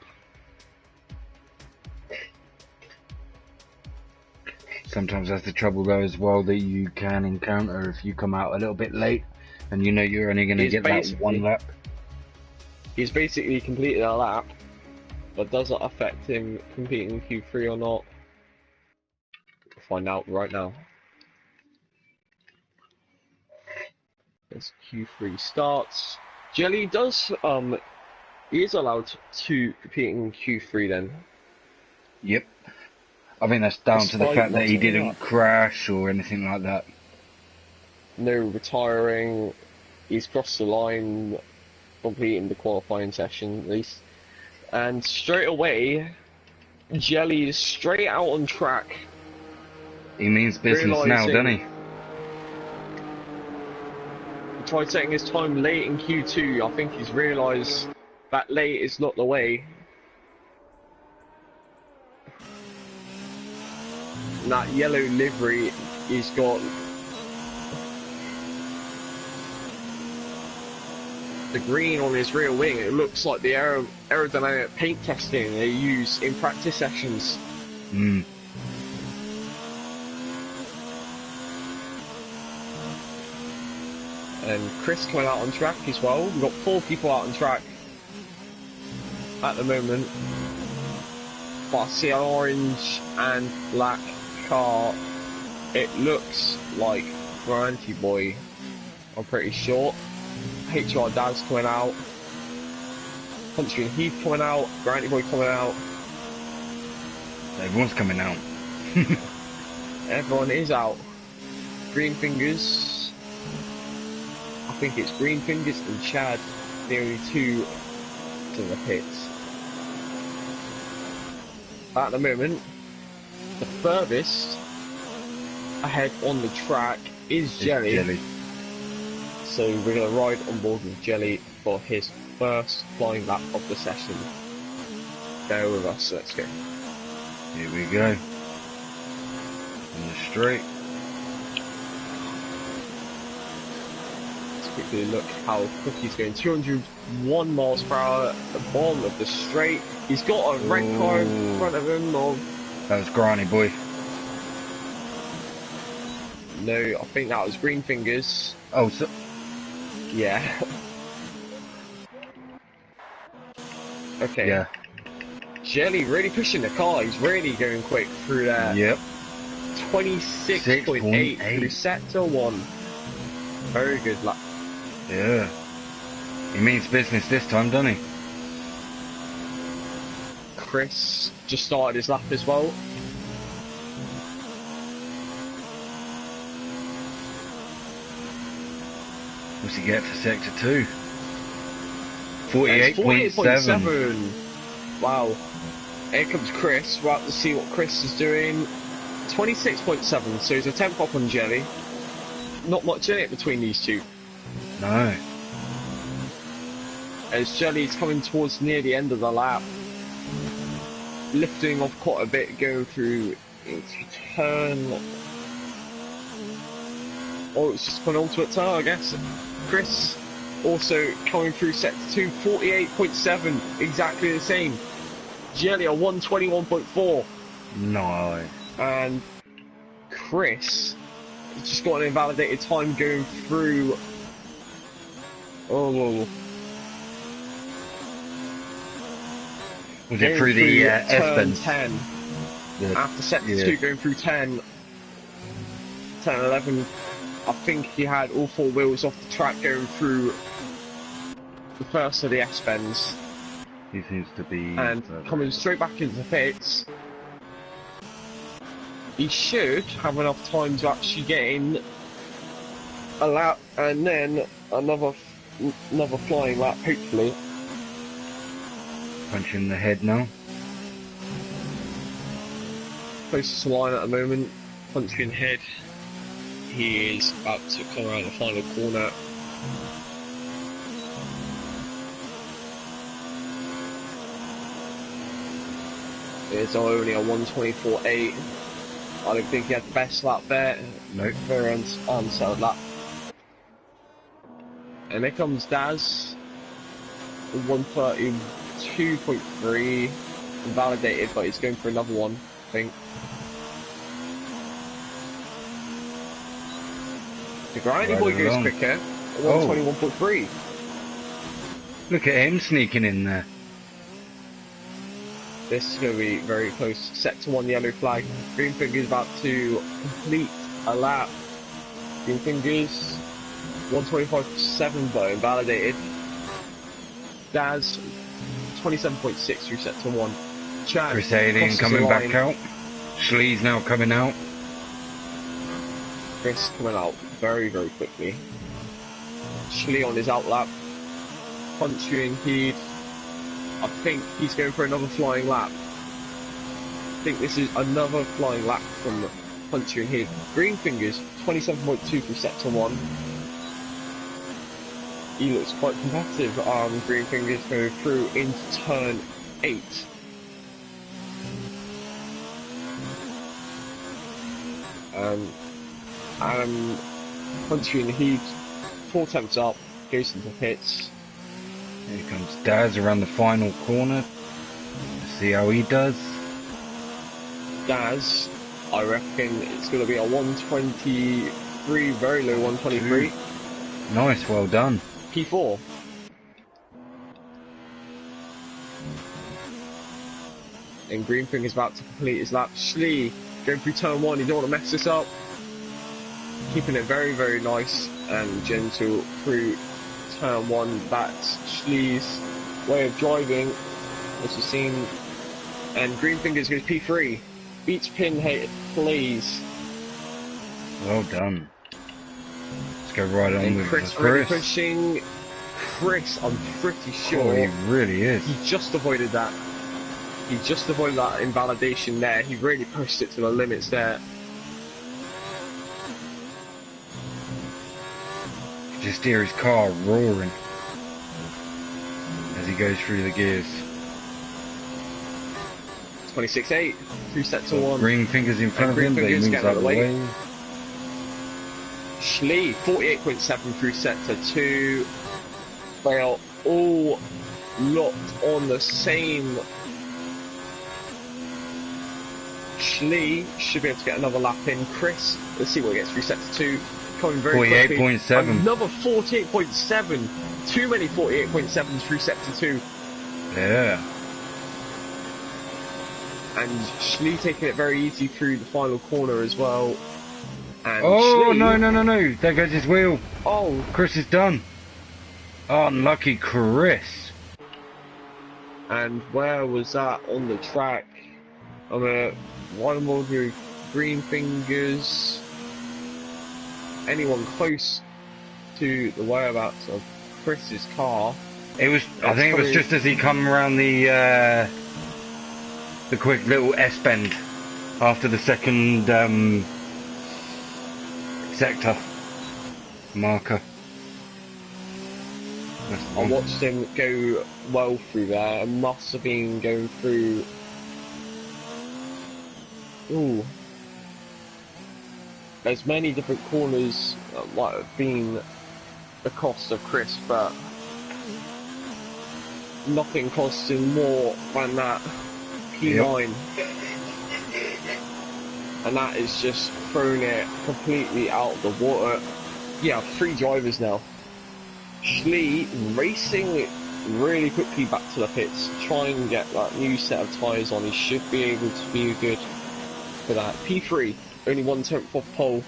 S1: Sometimes that's the trouble though as well that you can encounter if you come out a little bit late and you know you're only going to get that one lap.
S2: He's basically completed a lap, but does it affect him competing in Q3 or not? We'll find out right now. As Q3 starts, Jelly does he is allowed to compete in Q3 then.
S1: Yep. I think that's down to the fact that he didn't crash or anything like that.
S2: No retiring. He's crossed the line, completing the qualifying session at least. And straight away, Jelly is straight out on track.
S1: He means business now, doesn't he?
S2: He tried setting his time late in Q2. I think he's realised that late is not the way. And that yellow livery, he's got the green on his rear wing. It looks like the aerodynamic paint testing they use in practice sessions.
S1: Mm.
S2: And Chris coming out on track as well. We've got 4 people out on track at the moment. But I see an orange and black car. It looks like Granty Boy, I'm pretty sure. HR Dad's coming out. Country and Heath coming out. Granty Boy coming out.
S1: Everyone's coming out.
S2: Everyone is out. Green Fingers. I think it's Green Fingers and Chad, the only 2 to the pits. At the moment, the furthest ahead on the track is Jelly. So we're going to ride on board with Jelly for his first flying lap of the session. Bear with us, let's go.
S1: Here we go. In the straight.
S2: Let's quickly look how quick he's going. 201 miles per hour at the bottom of the straight. He's got a red car in front of him.
S1: That was Granny boy.
S2: No, I think that was Green Fingers.
S1: Oh, so...
S2: Yeah. Okay.
S1: Yeah.
S2: Jelly really pushing the car. He's really going quick through there.
S1: Yep.
S2: 26.8 through sector 1. Very good lap.
S1: Yeah. He means business this time, doesn't he?
S2: Chris just started his lap as well.
S1: What's he get for sector 2? 48.7.
S2: Wow. Here comes Chris. We're about to see what Chris is doing. 26.7, so he's a 10th up on Jelly. Not much in it between these two.
S1: No.
S2: As Jelly's coming towards near the end of the lap. Lifting off quite a bit, going through into turn. Oh, it's just an ultimate turn, I guess. Chris also coming through sector 2, 48.7, exactly the same. Jelly a 121.4.
S1: No.
S2: And Chris has just got an invalidated time going through. Oh.
S1: Was it through the
S2: turn
S1: S-bends?
S2: 10.
S1: Yeah.
S2: After sector 2 going through 10, 11. I think he had all 4 wheels off the track going through the first of the S-bends.
S1: He seems to be...
S2: And coming straight back into the pits. He should have enough time to actually get in a lap and then another flying lap, hopefully.
S1: Punching the head now.
S2: Closest to line at the moment, punching head. He is about to come around the final corner. It's only a 124.8. I don't think he had the best lap there.
S1: Nope.
S2: Very unsettled lap. And there comes Daz. 132.3. Invalidated, but he's going for another one, I think. The Grindy boy goes quicker. 121.3.
S1: Look at him sneaking in there.
S2: This is going to be very close. Sector 1 yellow flag. Green Fingers about to complete a lap. Green Fingers 125.7 but invalidated. Daz 27.6 through sector 1. Chan
S1: Chris Alien coming back out. Schlee's now coming out.
S2: Chris coming out very, very quickly. Schlee on his outlap. Punching Heed. I think he's going for another flying lap. I think this is another flying lap from Puncher and Heed. Green Fingers, 27.2 from sector 1. He looks quite competitive. Green Fingers go through into turn 8. Puncher and Heed, 4 attempts up, goes into pits.
S1: Here comes Daz around the final corner. Let's see how he does.
S2: Daz, I reckon it's going to be a 123, very low 123.
S1: Nice, well done.
S2: P4. And Greenfinger's about to complete his lap. Schlee going through turn 1, he don't want to mess this up. Keeping it very, very nice and gentle through turn 1. That's Schlee's way of driving, as you've seen. And Greenfingers goes P3. Beats Pinhead, please.
S1: Well done. Let's go right on with
S2: Chris.
S1: Chris.
S2: Really pushing. Chris, I'm pretty sure.
S1: Oh, he really is.
S2: He just avoided that. He just avoided that invalidation there. He really pushed it to the limits there.
S1: Just hear his car roaring as he goes through the gears.
S2: 26.8, 3 sets to 1.
S1: Green fingers in front of him, but he moves out of the way.
S2: Schlee, 48.7 through set to 2. They are all locked on the same. Schlee should be able to get another lap in. Chris, let's see what he gets through set to 2. Coming very quickly.
S1: 48.7.
S2: Another 48.7. Too many 48.7s through set to 2.
S1: Yeah.
S2: And Schlee taking it very easy through the final corner as well. And
S1: oh,
S2: Schlee,
S1: no. There goes his wheel.
S2: Oh.
S1: Chris is done. Oh, unlucky Chris.
S2: And where was that on the track? One more with green fingers. Anyone close to the whereabouts of Chris's car?
S1: It was. I think it was just as he come around the quick little S bend after the second sector marker.
S2: I watched him go well through there. It must have been going through. Ooh. There's many different corners that might have been the cost of Chris, but nothing costs him more than that P9. Yep. And that is just thrown it completely out of the water. Yeah, 3 drivers now. Schlee racing really quickly back to the pits, try and get that new set of tyres on. He should be able to be good for that. P3, only 1/10 off pole.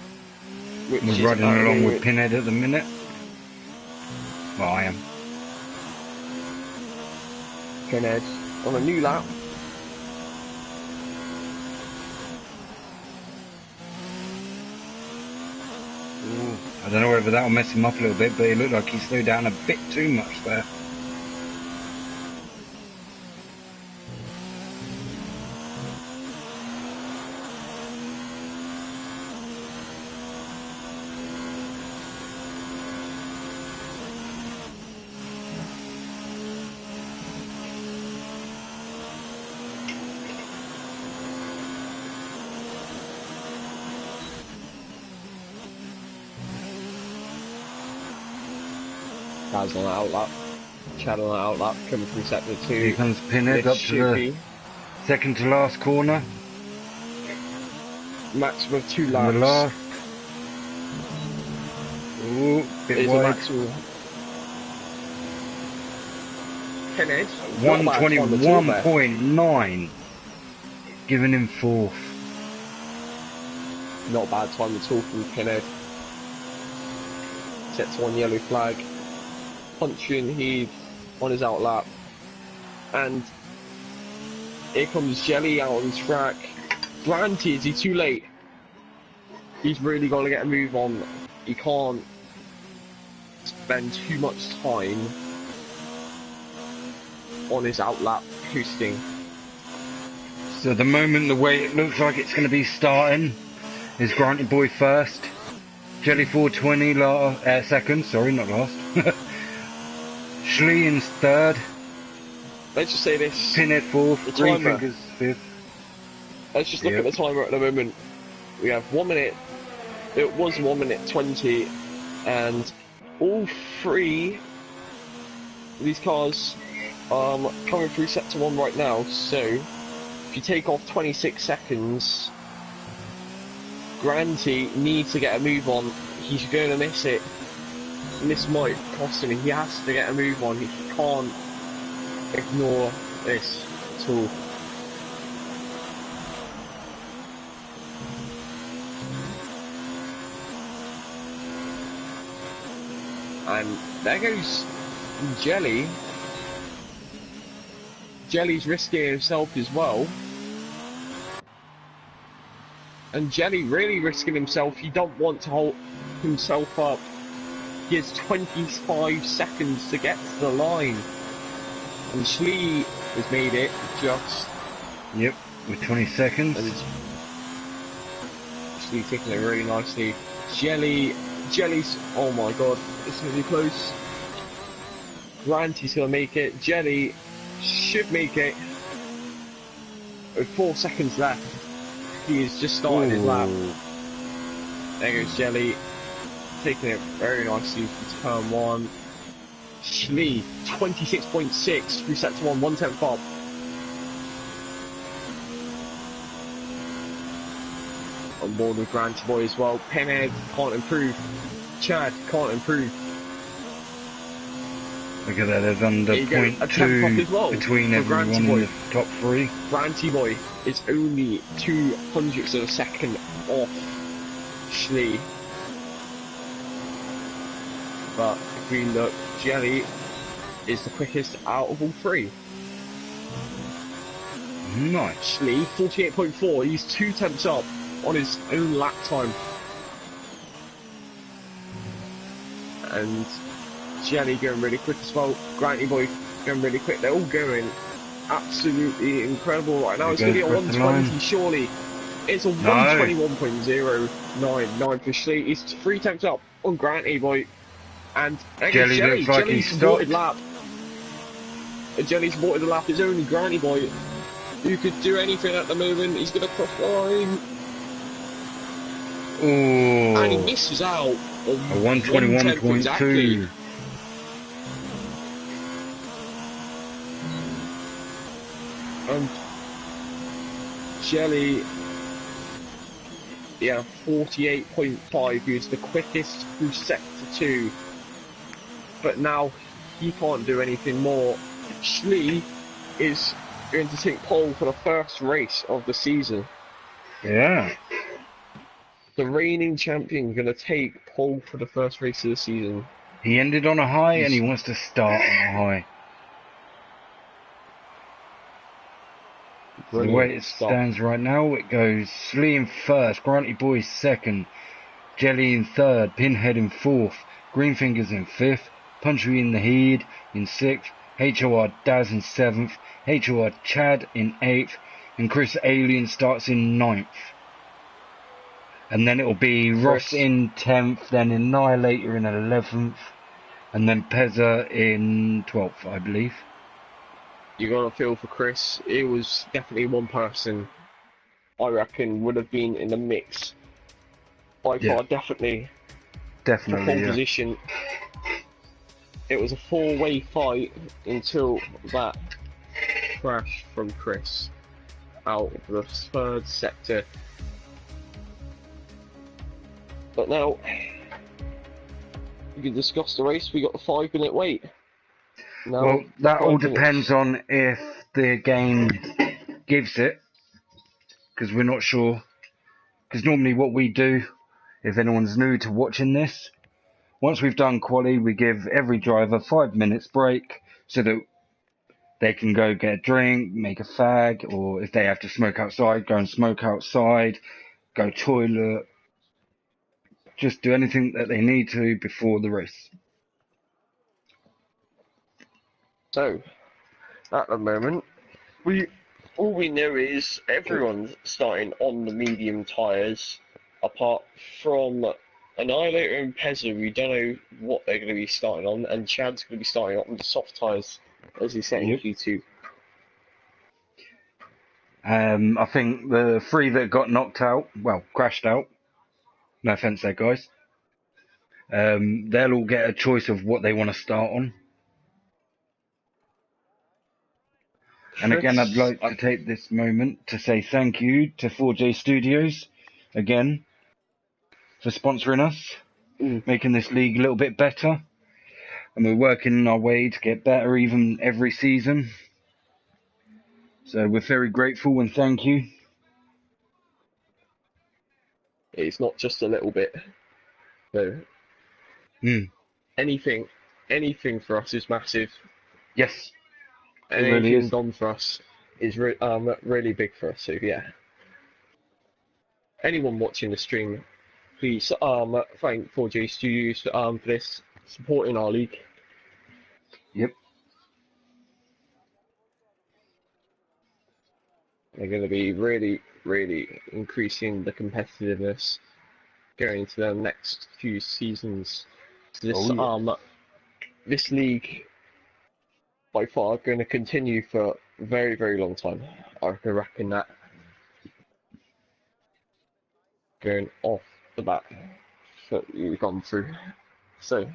S1: We're riding along with Pinhead at the minute. Well, I am.
S2: Pinhead on a new lap.
S1: Ooh, I don't know whether that'll mess him up a little bit, but it looked like he slowed down a bit too much there.
S2: Chad's on the outlap. Chad on the outlap, coming through sector 2.
S1: Here comes Pinhead up to the second to last corner.
S2: Maximum of 2 laps.
S1: And the last. Ooh, bit wide.
S2: Pinhead.
S1: 121.9. Giving him 4th.
S2: Not a bad time at all from Pinhead. Set to 1 yellow flag. Punching Heath on his outlap, and here comes Jelly out on track. Granty, is he too late? He's really got to get a move on. He can't spend too much time on his outlap coasting.
S1: So at the moment, the way it looks like it's going to be starting is Granty Boy first, Jelly 420 second, sorry, not last. Schlee in 3rd.
S2: Let's just say this.
S1: Pinhead 4th. Green fingers 5th.
S2: Let's just look at the timer at the moment. We have 1 minute. It was 1 minute 20, and all 3 of these cars coming through sector 1 right now. So if you take off 26 seconds, Granty needs to get a move on. He's going to miss it. And this might cost him. He has to get a move on. He can't ignore this at all. And there goes Jelly. Jelly's risking himself as well. And Jelly really risking himself. He don't want to hold himself up. He has 25 seconds to get to the line. And Schlee has made it just.
S1: Yep, with 20 seconds.
S2: And Schlee taking it really nicely. Jelly's, oh my god, it's going to be close. Granty's going to make it. Jelly should make it. With 4 seconds left, he has just started his lap. There goes Jelly, taking it very nicely from turn 1. Schlee, 26.6 through sector 1, 1/10 up. On board with Granty Boy as well. Pinhead can't improve. Chad can't improve.
S1: Look at that, there's under
S2: There you go, a
S1: 0.2
S2: as well
S1: between everyone in the top 3.
S2: Granty Boy is only 0.02 of a second off Schlee. But if we look, Jelly is the quickest out of all 3.
S1: Nice.
S2: Schlee, 48.4, he's 2/10 up on his own lap time. And Jelly going really quick as well. Granty Boy going really quick. They're all going absolutely incredible right now. It's going to be a 120 surely. It's a 121.099 for Schlee. He's 3/10 up on Granty Boy. And
S1: Jelly looks like
S2: Jelly's
S1: he's
S2: aborted
S1: stopped.
S2: lap. Jelly's aborted the lap. It's only Granty Boy who could do anything at the moment. He's going to cross the line.
S1: Ooh.
S2: And he misses out on
S1: a 121.2.
S2: Exactly. And Jelly, yeah, 48.5. He was the quickest through sector 2. But now he can't do anything more. Schlee is going to take pole for the first race of the season.
S1: Yeah.
S2: The reigning champion going to take pole for the first race of the season.
S1: He ended on a high and he wants to start on a high. The way it stands right now, it goes Schlee in first, Granty Boy second, Jelly in third, Pinhead in fourth, Greenfingers in fifth, Punchy in the Heed in sixth, HOR Daz in seventh, HOR Chad in eighth, and Chris Alien starts in ninth. And then it'll be Ross in 10th, then Annihilator in 11th, and then Pezza in 12th, I believe.
S2: You got to feel for Chris. It was definitely one person I reckon would have been in the mix. By far, definitely.
S1: Definitely,
S2: pole position. It was a 4-way fight until that crash from Chris out of the third sector. But now, we can discuss the race. We got the 5-minute wait. Now,
S1: well, that all depends on if the game gives it, because we're not sure. Because normally what we do, if anyone's new to watching this, once we've done quali, we give every driver 5 minutes break so that they can go get a drink, make a fag, or if they have to smoke outside, go and smoke outside, go toilet, just do anything that they need to before the race.
S2: So, at the moment, all we know is everyone's starting on the medium tyres, apart from Annihilator and Pezza. We don't know what they're going to be starting on, and Chad's going to be starting on the soft tyres as he's setting Q2.
S1: I think the 3 that got knocked out, well, crashed out, no offence there, guys, they'll all get a choice of what they want to start on. And again, I'd like to take this moment to say thank you to 4J Studios, again, for sponsoring us, making this league a little bit better. And we're working our way to get better even every season. So we're very grateful and thank you.
S2: It's not just a little bit. So, anything for us is massive.
S1: Yes.
S2: And anything done for us is really big for us. So yeah. Anyone watching the stream, please thank 4J Studios for this, supporting our league.
S1: Yep.
S2: They're going to be really, really increasing the competitiveness going into the next few seasons. This this league by far going to continue for very, very long time. I reckon that going off the bat that you've gone through. So,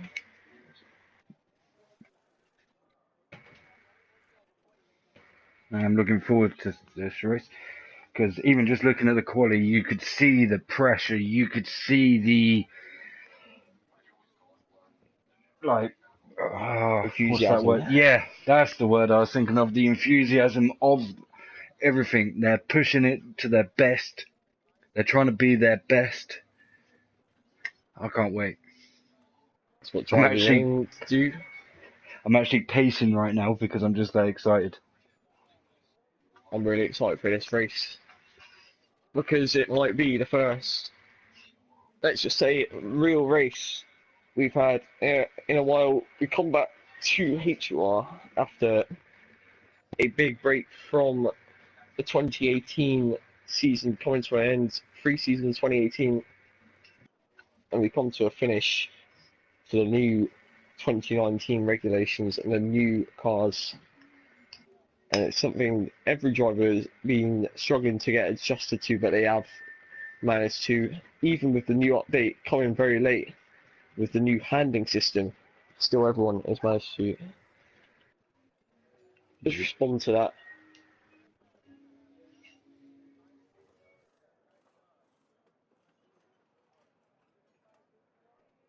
S1: I'm looking forward to this race because even just looking at the quality, you could see the pressure, you could see the like, what's that
S2: enthusiasm.
S1: word? Yeah, that's the word I was thinking of. The enthusiasm of everything. They're pushing it to their best. They're trying to be their best. I can't wait.
S2: That's what
S1: I'm
S2: drivers
S1: actually,
S2: aim to do.
S1: I'm actually pacing right now because I'm just that excited.
S2: I'm really excited for this race because it might be the first, let's just say, real race we've had in a while. We come back to HUR after a big break from the 2018 season coming to an end, pre-season 2018, and we come to a finish for the new 2019 regulations and the new cars. And it's something every driver has been struggling to get adjusted to, but they have managed to, even with the new update coming very late, with the new handling system, still everyone has managed to just respond to that.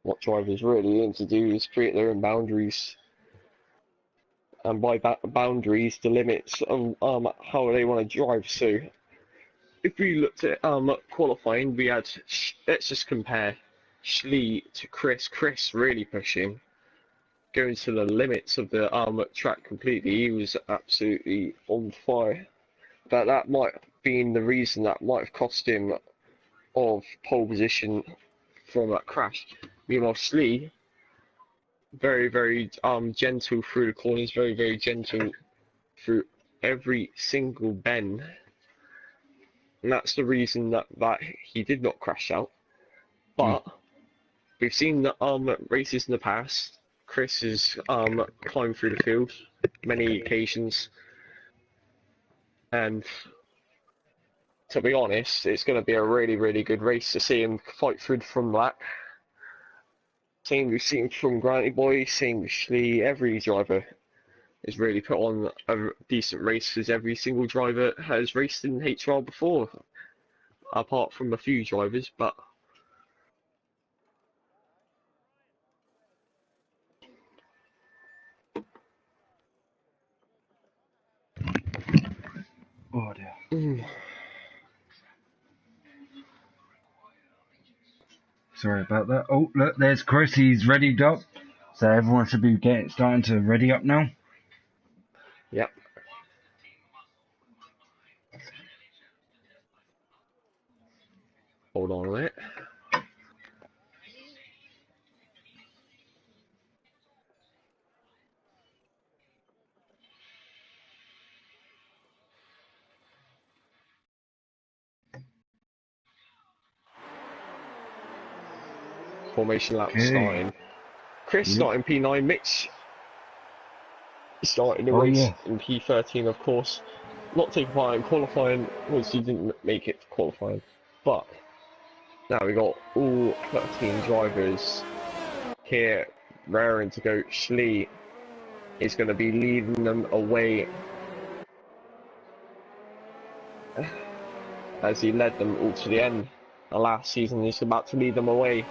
S2: What drivers really aim to do is create their own boundaries, and by boundaries, the limits of how they want to drive. So, if we looked at qualifying, we had, let's just compare Schlee to Chris. Chris really pushing, going to the limits of the track completely. He was absolutely on fire. But that might have been the reason that might have cost him of pole position from that crash. Meanwhile, Schlee, very, very gentle through the corners, very, very gentle through every single bend. And that's the reason that he did not crash out. But we've seen the races in the past. Chris has climbed through the field many occasions, and to be honest, it's going to be a really, really good race to see him fight through from that. Same we've seen from Granny Boy, same with Schlee. Every driver has really put on a decent race, as every single driver has raced in HR before, apart from a few drivers, but
S1: Oh dear. Sorry about that. Oh, look, there's Chris. He's readied up. So everyone should be starting to ready up now.
S2: Yep. Hold on a minute. Formation lap starting. Chris starting P9, Mitch starting the race in P13, of course. Not taking part in qualifying, which he didn't make it to qualifying. But now we got all 13 drivers here raring to go. Schlee is going to be leading them away as he led them all to the end. The last season he's about to lead them away.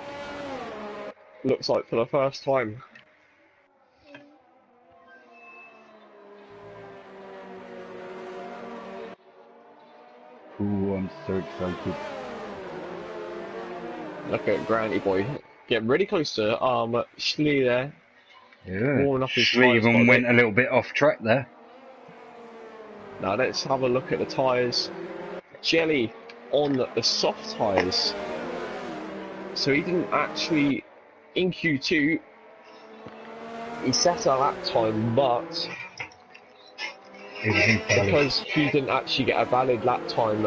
S2: Looks like for the first time.
S1: Ooh, I'm so excited.
S2: Look at Granny Boy getting really close to Schlee there.
S1: Yeah.
S2: Warming up his
S1: Schlee
S2: tyres
S1: even went a little bit off track there.
S2: Now let's have a look at the tyres. Jelly on the soft tyres. So he didn't actually, in Q2, he set a lap time, but because he didn't actually get a valid lap time,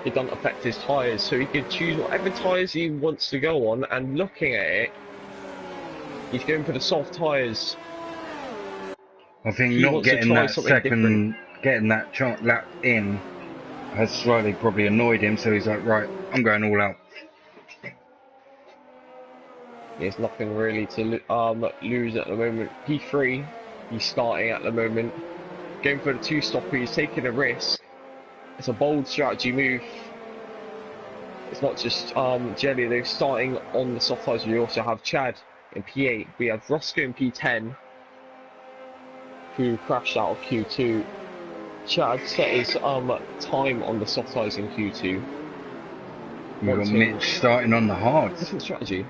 S2: it doesn't affect his tyres. So he could choose whatever tyres he wants to go on, and looking at it, he's going for the soft tyres.
S1: I think not getting that second getting that lap in has slightly probably annoyed him, so he's like, right, I'm going all out.
S2: There's nothing really to lose at the moment. P3, he's starting at the moment. Going for the two-stopper, he's taking a risk. It's a bold strategy move. It's not just Jelly, they're starting on the soft tyres. We also have Chad in P8. We have Roscoe in P10, who crashed out of Q2. Chad set his time on the soft tyres in Q2.
S1: We've got Mitch starting on the hards.
S2: Different strategy.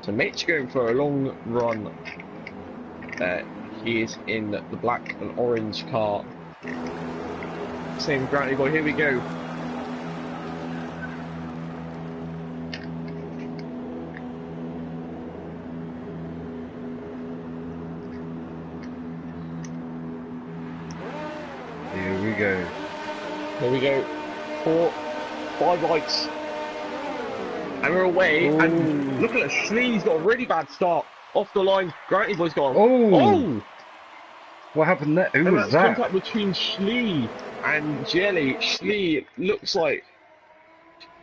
S2: So Mitch going for a long run. He is in the black and orange car. Same Granny Boy, here we go.
S1: Here we go.
S2: Here we go. 5 lights. And we're away.
S1: Ooh.
S2: And look at that, Schlee's got a really bad start. Off the line, Granny Boy's gone.
S1: Oh! What happened there? Who was that?
S2: Contact between Schlee and Jelly. Schlee looks like...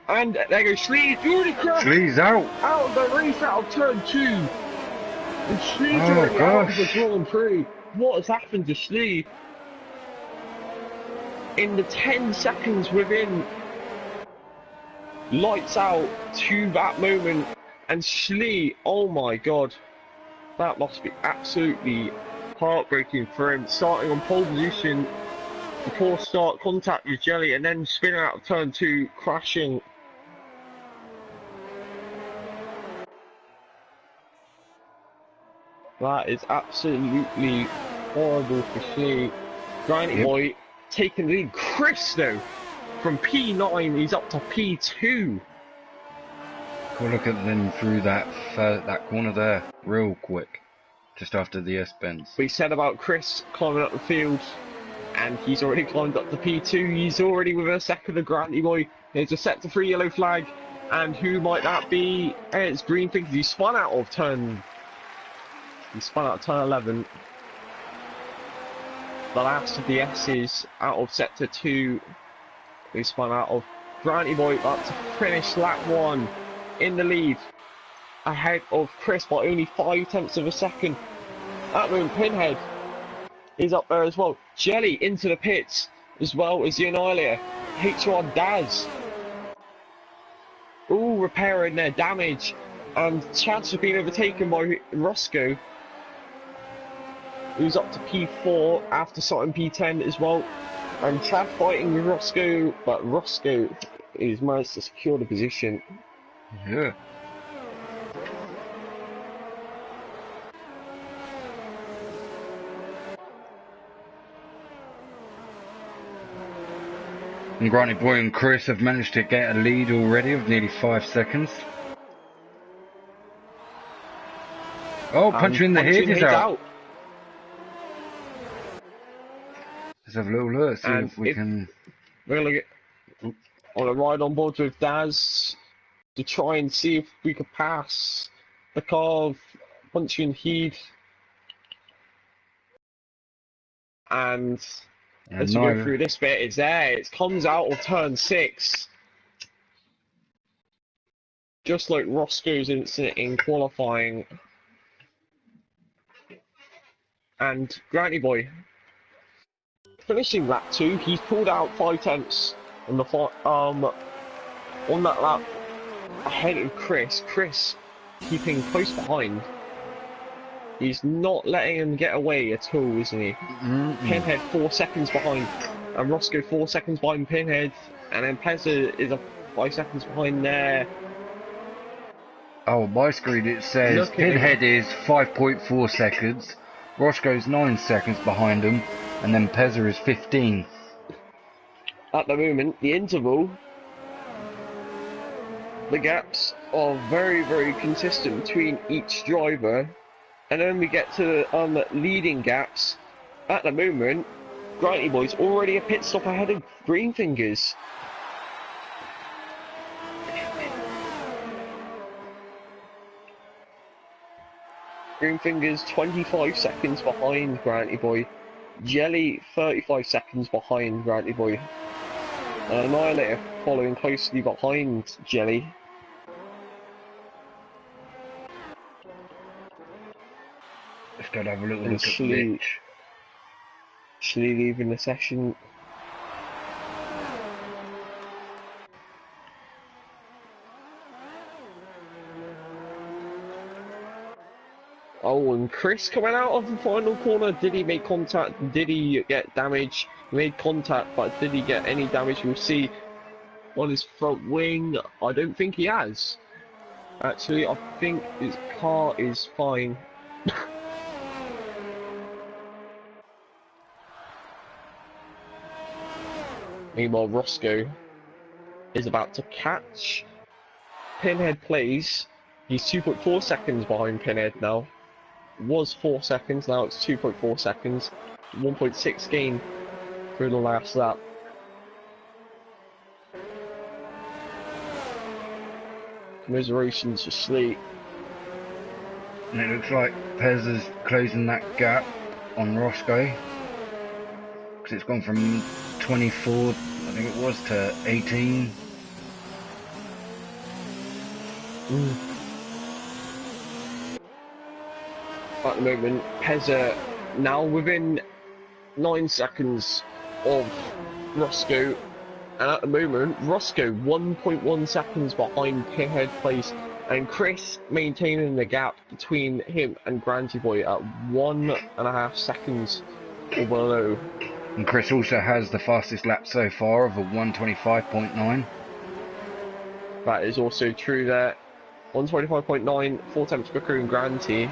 S2: And there goes Schlee. Already crashed.
S1: Schlee's out.
S2: Out of the race, out of turn 2. And Schlee's already out of the Grand Prix. What has happened to Schlee? In the 10 seconds within lights out to that moment, and Schlee, oh my god, that must be absolutely heartbreaking for him. Starting on pole position before start, contact with Jelly, and then spinning out of turn 2, crashing. That is absolutely horrible for Schlee. Granny Boy taking the lead. Chris though, from P9 he's up to P2.
S1: Cool, look at them through that corner there, real quick, just after the S-bends.
S2: We said about Chris climbing up the field, and he's already climbed up to P2. He's already with a second of Granny Boy. There's a sector 3 yellow flag, and who might that be? It's Green Fingers. He spun out of turn 11. The last of the S's out of sector 2. He spun out of. Granny Boy up to finish lap 1 in the lead, ahead of Chris by only 0.5 of a second. At the moment, Pinhead is up there as well. Jelly into the pits as well as the Annihilator. H1 Daz. All repairing their damage, and chance of being overtaken by Roscoe, who's up to P4 after starting P10 as well. And Chad fighting with Roscoe, but Roscoe is managed to secure the position.
S1: Yeah. And Granny Boy and Chris have managed to get a lead already of nearly 5 seconds. Oh, punching in the head is out. Let's have a little look, see if we can...
S2: We're going to get on a ride on board with Daz to try and see if we could pass the car of Punching Heath. And as we go through this bit, it's there. It comes out of turn 6. Just like Roscoe's incident in qualifying. And Granny Boy finishing lap 2, he's pulled out 0.5 on the on that lap ahead of Chris. Chris keeping close behind. He's not letting him get away at all, isn't he? Pinhead 4 seconds behind, and Roscoe 4 seconds behind Pinhead, and then Pezza is 5 seconds behind there.
S1: Oh, on my screen it says Pinhead is 5.4 seconds, Roscoe's 9 seconds behind him, and then Pezza is 15.
S2: At the moment, the interval, the gaps are very, very consistent between each driver. And then we get to the leading gaps. At the moment, Granny Boy's already a pit stop ahead of Green Fingers. Greenfinger's 25 seconds behind Granty Boy. Jelly 35 seconds behind Granty Boy. Annihilator following closely behind Jelly.
S1: Let's go and have a little look at Mitch.
S2: Schlee leaving the session. Oh, and Chris coming out of the final corner. Did he make contact? Did he get damage? He made contact, but did he get any damage? We'll see on his front wing. I don't think he has. Actually, I think his car is fine. Meanwhile, Roscoe is about to catch Pinhead plays. He's 2.4 seconds behind Pinhead now. Was 4 seconds, now it's 2.4 seconds. 1.6 gain through the last lap. Commiserations to Schlee.
S1: And it looks like Pez is closing that gap on Roscoe. Because it's gone from 24, I think it was, to 18.
S2: At the moment, Pezza now within 9 seconds of Roscoe, and at the moment, Roscoe 1.1 seconds behind Pinhead place, and Chris maintaining the gap between him and Granty Boy at 1.5 seconds or below.
S1: And Chris also has the fastest lap so far of a 1:25.9.
S2: That is also true there. 1:25.9, 4 temps per crew and Granty.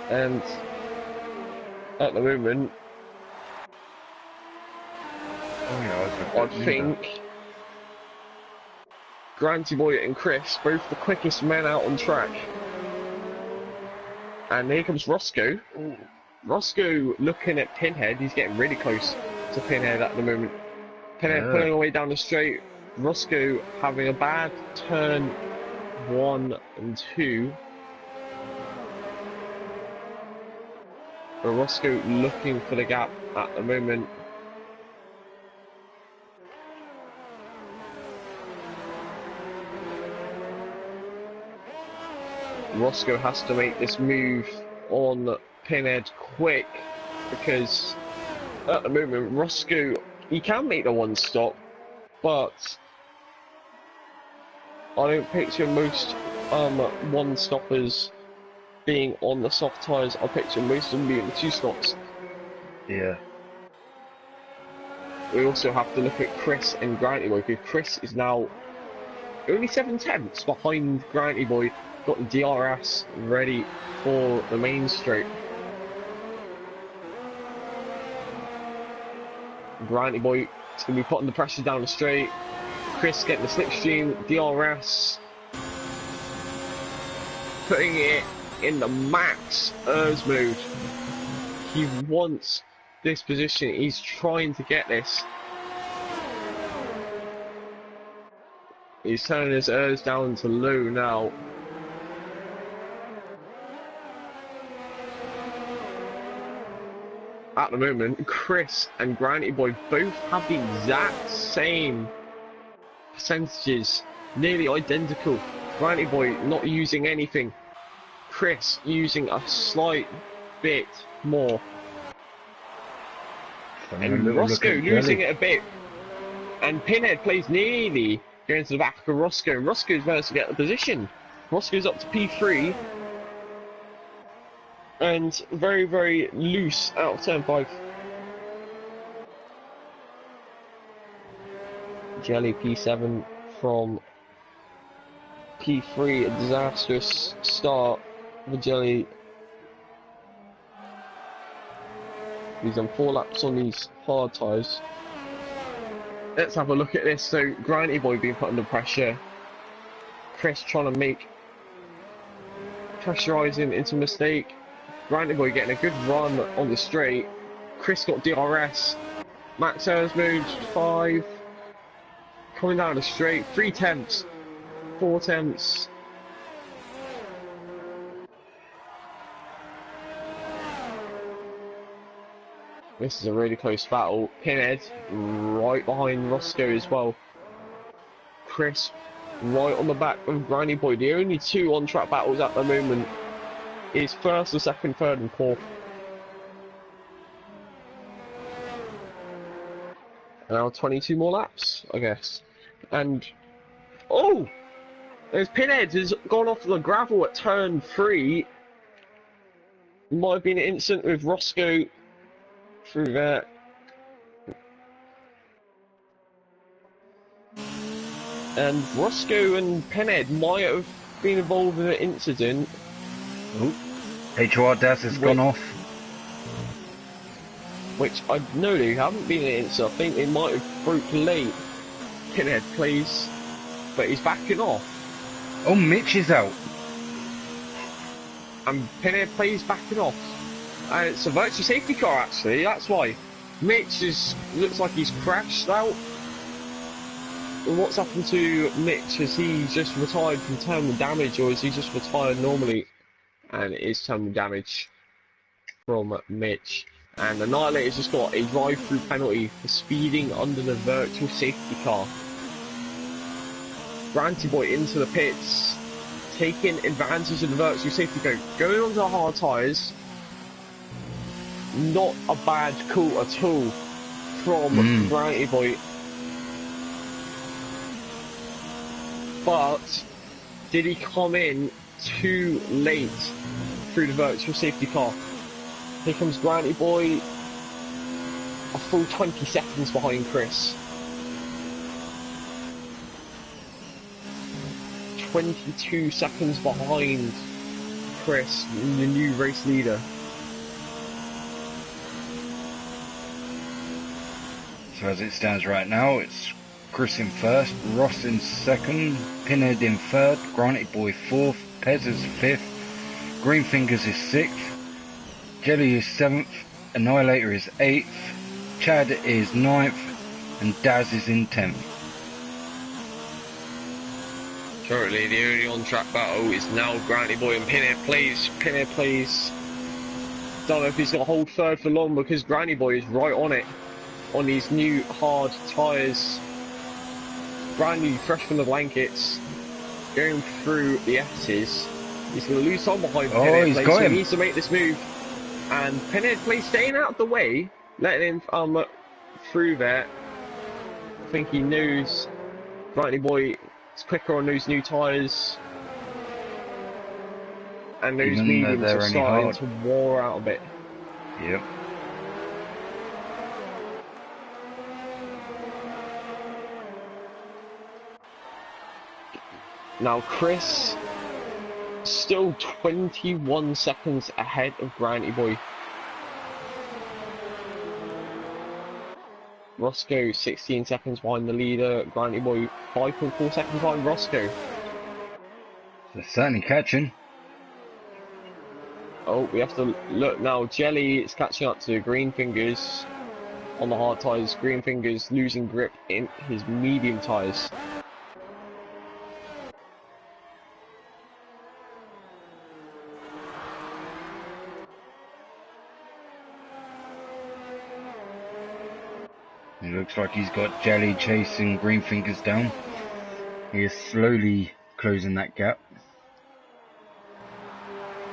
S2: And at the moment, I think Granty Boy and Chris, both the quickest men out on track. And here comes Roscoe. Ooh. Roscoe looking at Pinhead, he's getting really close to Pinhead at the moment. Pinhead pulling away down the straight. Roscoe having a bad turn 1 and 2. But Roscoe looking for the gap at the moment. Roscoe has to make this move on Pinhead quick, because at the moment Roscoe, he can make the one stop, but I don't picture most one stoppers being on the soft tyres. I picture most of them being the 2 stops.
S1: Yeah.
S2: We also have to look at Chris and Granty Boy, because Chris is now only 7 tenths behind Granty Boy. Got the DRS ready for the main straight. Granty Boy is going to be putting the pressure down the straight. Chris getting the slipstream, DRS, putting it in the max ERS mode. He wants this position, he's trying to get this. He's turning his ERS down to low now. At the moment, Chris and Granty Boy both have the exact same percentages, nearly identical. Granty Boy not using anything, Chris using a slight bit more. And Roscoe losing it a bit. And Pinhead plays nearly going to the back of Roscoe. Roscoe's managed to get the position. Roscoe's up to P3. And very, very loose out of turn 5. Jelly P7 from P3, a disastrous start for Jelly. He's done 4 laps on these hard tyres. Let's have a look at this. So, Granty Boy being put under pressure. Chris trying to make pressurising into a mistake. Granty Boy getting a good run on the straight. Chris got DRS. Max ERS mode 5. Coming down the straight. 3 temps. 4 temps. This is a really close battle. Pinhead right behind Roscoe as well. Chris right on the back of Granny Boy. The only two on-track battles at the moment is first, and second, third, and fourth. Now 22 more laps, I guess. And oh, there's Pinhead has gone off the gravel at turn 3. Might have been an incident with Roscoe through there. And Roscoe and Pinhead might have been involved in an incident.
S1: Oh, Ps4 F1 has gone off.
S2: Which I know they haven't been in an incident. I think they might have broke late. Pinhead plays, but he's backing off.
S1: Oh, Mitch is out.
S2: And Pinhead plays backing off. And it's a virtual safety car actually, that's why. Mitch looks like he's crashed out. What's happened to Mitch? Has he just retired from terminal damage, or is he just retired normally? And it is terminal damage from Mitch. And Annihilator's just got a drive-through penalty for speeding under the virtual safety car. Granty Boy into the pits, taking advantage of the virtual safety car, going onto the hard tyres. Not a bad call at all from Granty Boy. But did he come in too late through the virtual safety car? Here comes Granty Boy, a full 20 seconds behind Chris. 22 seconds behind Chris, the new race leader.
S1: So as it stands right now, it's Chris in first, Ross in second, Pinhead in third, Granty Boy fourth, Pez is fifth, Greenfingers is sixth, Jelly is 7th, Annihilator is 8th, Chad is 9th, and Daz is in 10th.
S2: Currently, the only on-track battle is now Granty Boy and Pinhead plays. Pinhead plays. Don't know if he's going to hold third for long because Granty Boy is right on it. On these new hard tyres. Brand new, fresh from the blankets. Going through the S's. He's going to lose time behind Pinhead.
S1: He's got him.
S2: So he needs to make this move. And Pinhead plays staying out of the way, letting him through there. I think he knows Granty Boy is quicker on those new tyres. And those mediums are starting to wear out a bit.
S1: Yep.
S2: Now Chris still 21 seconds ahead of Granty Boy. Roscoe 16 seconds behind the leader. Granty Boy 5.4 seconds behind Roscoe.
S1: So certainly catching.
S2: Oh, we have to look now. Jelly is catching up to Greenfingers on the hard tyres. Greenfingers losing grip in his medium tyres.
S1: It looks like he's got Jelly chasing Greenfingers down. He is slowly closing that gap.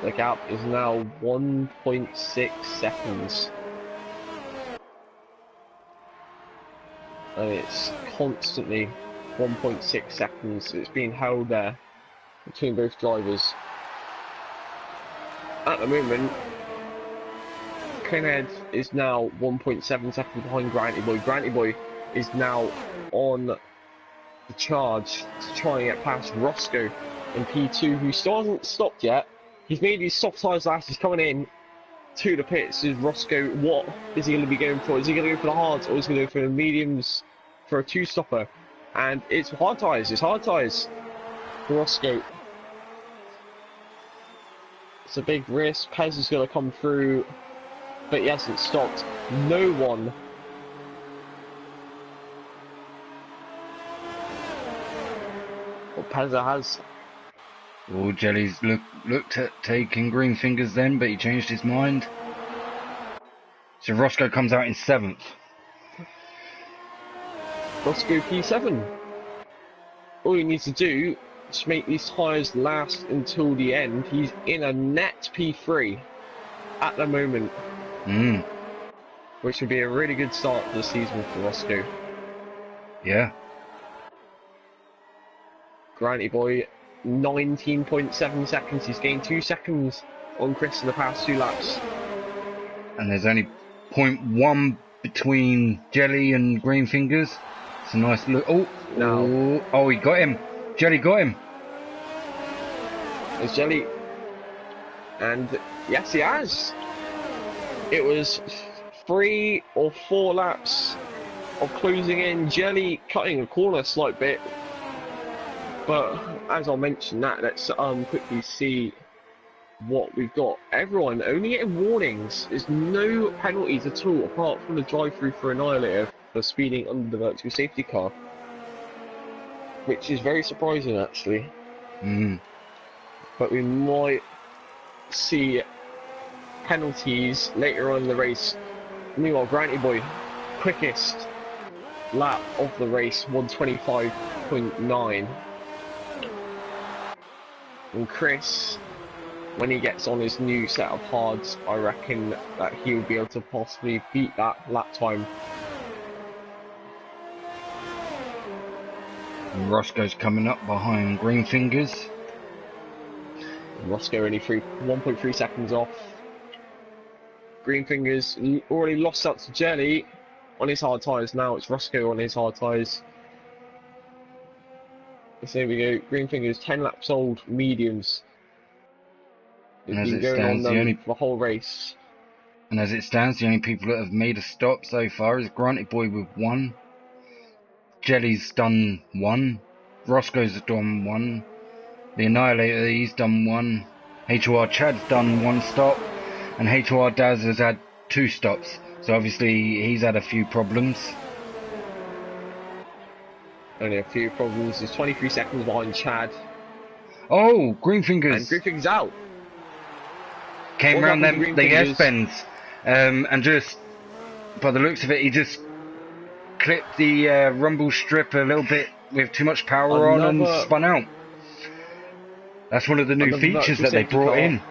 S2: The gap is now 1.6 seconds. And it's constantly 1.6 seconds. It's being held there between both drivers. At the moment, Pinhead is now 1.7 seconds behind Granty Boy. Granty Boy is now on the charge to try and get past Roscoe in P2, who still hasn't stopped yet. He's made these soft tyres last. He's coming in to the pits. Is Roscoe, what is he going to be going for? Is he going to go for the hards, or is he going to go for the mediums for a two-stopper? And it's hard tyres. It's hard tyres for Roscoe. It's a big risk. Pez is going to come through, but he hasn't stopped. No one. Well, Pez has.
S1: Oh, Jelly's looked at taking Greenfingers then, but he changed his mind. So Roscoe comes out in 7th.
S2: Roscoe P7. All he needs to do is to make these tyres last until the end. He's in a net P3 at the moment. Which would be a really good start to the season for Roscoe.
S1: Yeah.
S2: Granny Boy, 19.7 seconds. He's gained 2 seconds on Chris in the past 2 laps.
S1: And there's only 0.1 between Jelly and Greenfingers. It's a nice look. Oh, no. Oh, he got him. Jelly got him.
S2: There's Jelly. And yes, he has. It was 3 or 4 laps of closing in. Jelly cutting a corner a slight bit. But as I mentioned that, let's quickly see what we've got. Everyone only getting warnings. There's no penalties at all, apart from the drive-through for Annihilator for speeding under the virtual safety car. Which is very surprising, actually. But we might see penalties later on in the race. Meanwhile, Granty Boy, quickest lap of the race, 125.9. And Chris, when he gets on his new set of hards, I reckon that he'll be able to possibly beat that lap time.
S1: And Roscoe's coming up behind Greenfingers.
S2: Roscoe only 1.3 seconds off. Greenfingers already lost out to Jelly on his hard tyres. Now it's Roscoe on his hard tyres. So there we go. Greenfingers 10 laps old, mediums.
S1: And as it stands,
S2: the whole race.
S1: And as it stands, the only people that have made a stop so far is Granted Boy with 1. Jelly's done 1. Roscoe's done 1. The Annihilator, he's done 1. HOR Chad's done 1 stop. And HOR Daz has had 2 stops. So obviously he's had a few problems.
S2: Only a few problems. He's 23 seconds behind Chad.
S1: Oh, Greenfingers.
S2: And Greenfingers out.
S1: Came round the S-bends. And just, by the looks of it, he just clipped the rumble strip a little bit with too much power on and spun out. That's one of the new features that they brought in.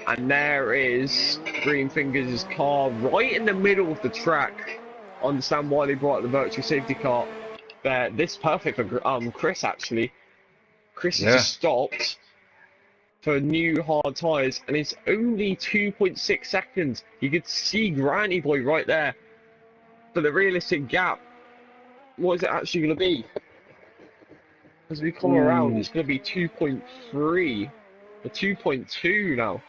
S2: And there is Greenfingers' car right in the middle of the track. I understand why they brought out the virtual safety car. This is perfect for Chris, actually. Chris has just stopped for new hard tyres, and it's only 2.6 seconds. You could see Granny Boy right there. For the realistic gap, what is it actually going to be? As we come around, it's going to be 2.3 or 2.2 now.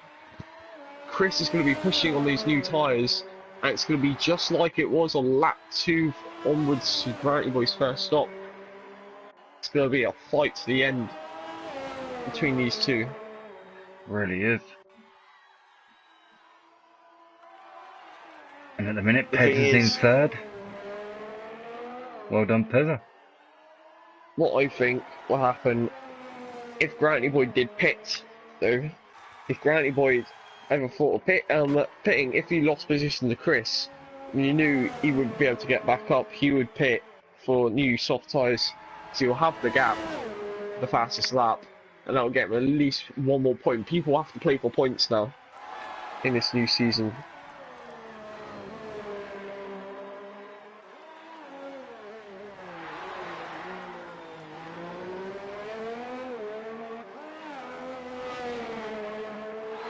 S2: Chris is going to be pushing on these new tyres, and it's going to be just like it was on lap 2 onwards to Granny Boy's first stop. It's going to be a fight to the end between these two.
S1: Really is. And at the minute, Pez is in 3rd. Well done, Pezza.
S2: What I think will happen if Granny Boy did pit, though, if Granny Boy ever thought of pitting, if he lost position to Chris, and you knew he would be able to get back up, he would pit for new soft tyres, so you'll have the gap, the fastest lap, and that'll get him at least 1 more point. People have to play for points now in this new season.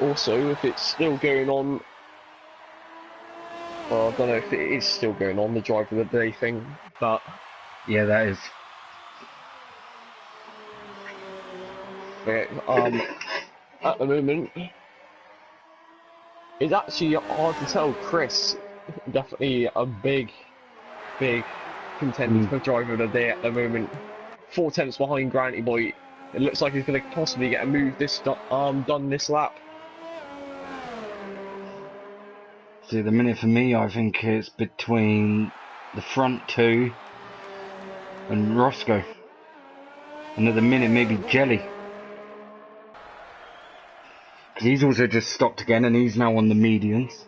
S2: Also, if it's still going on, well, I don't know if it is still going on, the driver of the day thing, but
S1: yeah, that is.
S2: At the moment, it's actually hard to tell. Chris, definitely a big contender for driver of the day at the moment. 4 tenths behind Granty Boy. It looks like he's going to possibly get a move done this lap.
S1: See, the minute for me, I think it's between the front 2 and Roscoe. And at the minute, maybe Jelly. Because he's also just stopped again, and he's now on the medians.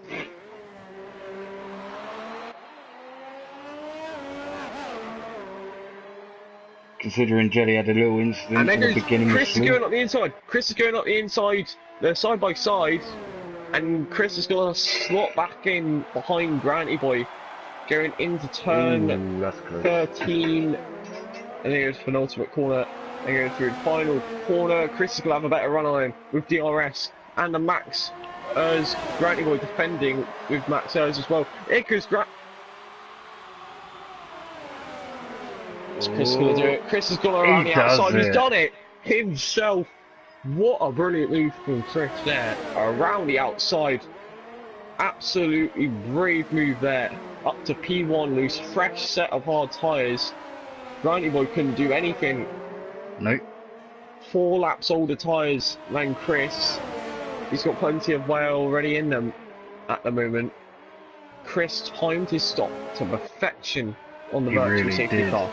S1: considering Jelly had a little incident
S2: And
S1: at
S2: then
S1: the beginning of
S2: Chris is going up the inside. Chris is going up the inside. They're side by side. And Chris is going to slot back in behind Granty Boy. Going into turn
S1: Ooh, that's close.
S2: 13. And then goes penultimate corner. And goes through the final corner. Chris is going to have a better run on him with DRS. And the Max as Granty Boy defending with Max Ers as well. Here goes Grant. Chris is going to do it. Chris has gone around the outside. He's done it himself. What a brilliant move from Chris there. Around the outside. Absolutely brave move there. Up to P1 loose. Fresh set of hard tyres. Granty Boy couldn't do anything.
S1: Nope.
S2: 4 laps older tyres than Chris. He's got plenty of wear already in them at the moment. Chris timed his stop to perfection on the virtual safety car.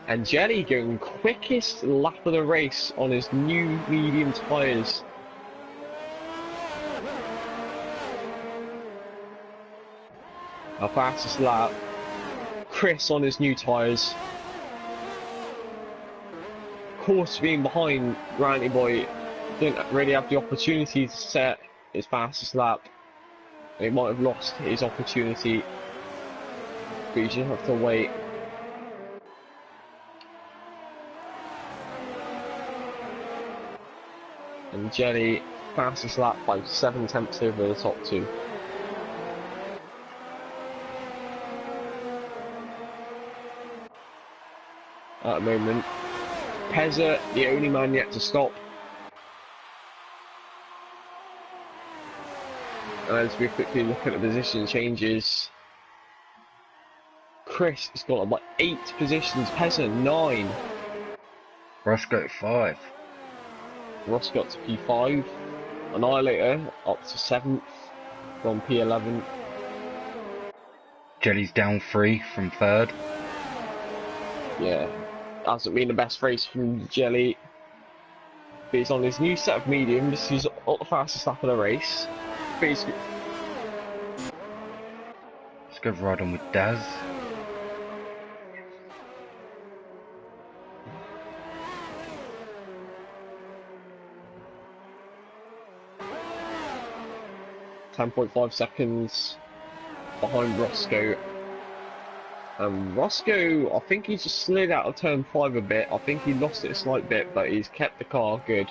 S2: And Jelly going quickest lap of the race on his new medium tyres. Our fastest lap. Chris on his new tyres. Of course, being behind Granty Boy, didn't really have the opportunity to set his fastest lap. He might have lost his opportunity, but you just have to wait. And Jelly, fastest lap by 7 tenths over the top 2. At the moment, Pezza, the only man yet to stop. And as we quickly look at the position changes, Chris has got about 8 positions, Pezza 9.
S1: Roscoe 5.
S2: Ross got to P5. Annihilator up to 7th from P11.
S1: Jelly's down 3 from 3rd.
S2: Yeah, hasn't been the best race from Jelly. But he's on his new set of mediums. He's at the fastest lap of the race. Basically,
S1: let's go ride on with Daz. .5 seconds behind Roscoe. Roscoe, I think he just slid out of turn 5 a bit. I think he lost it a slight bit, but he's kept the car good.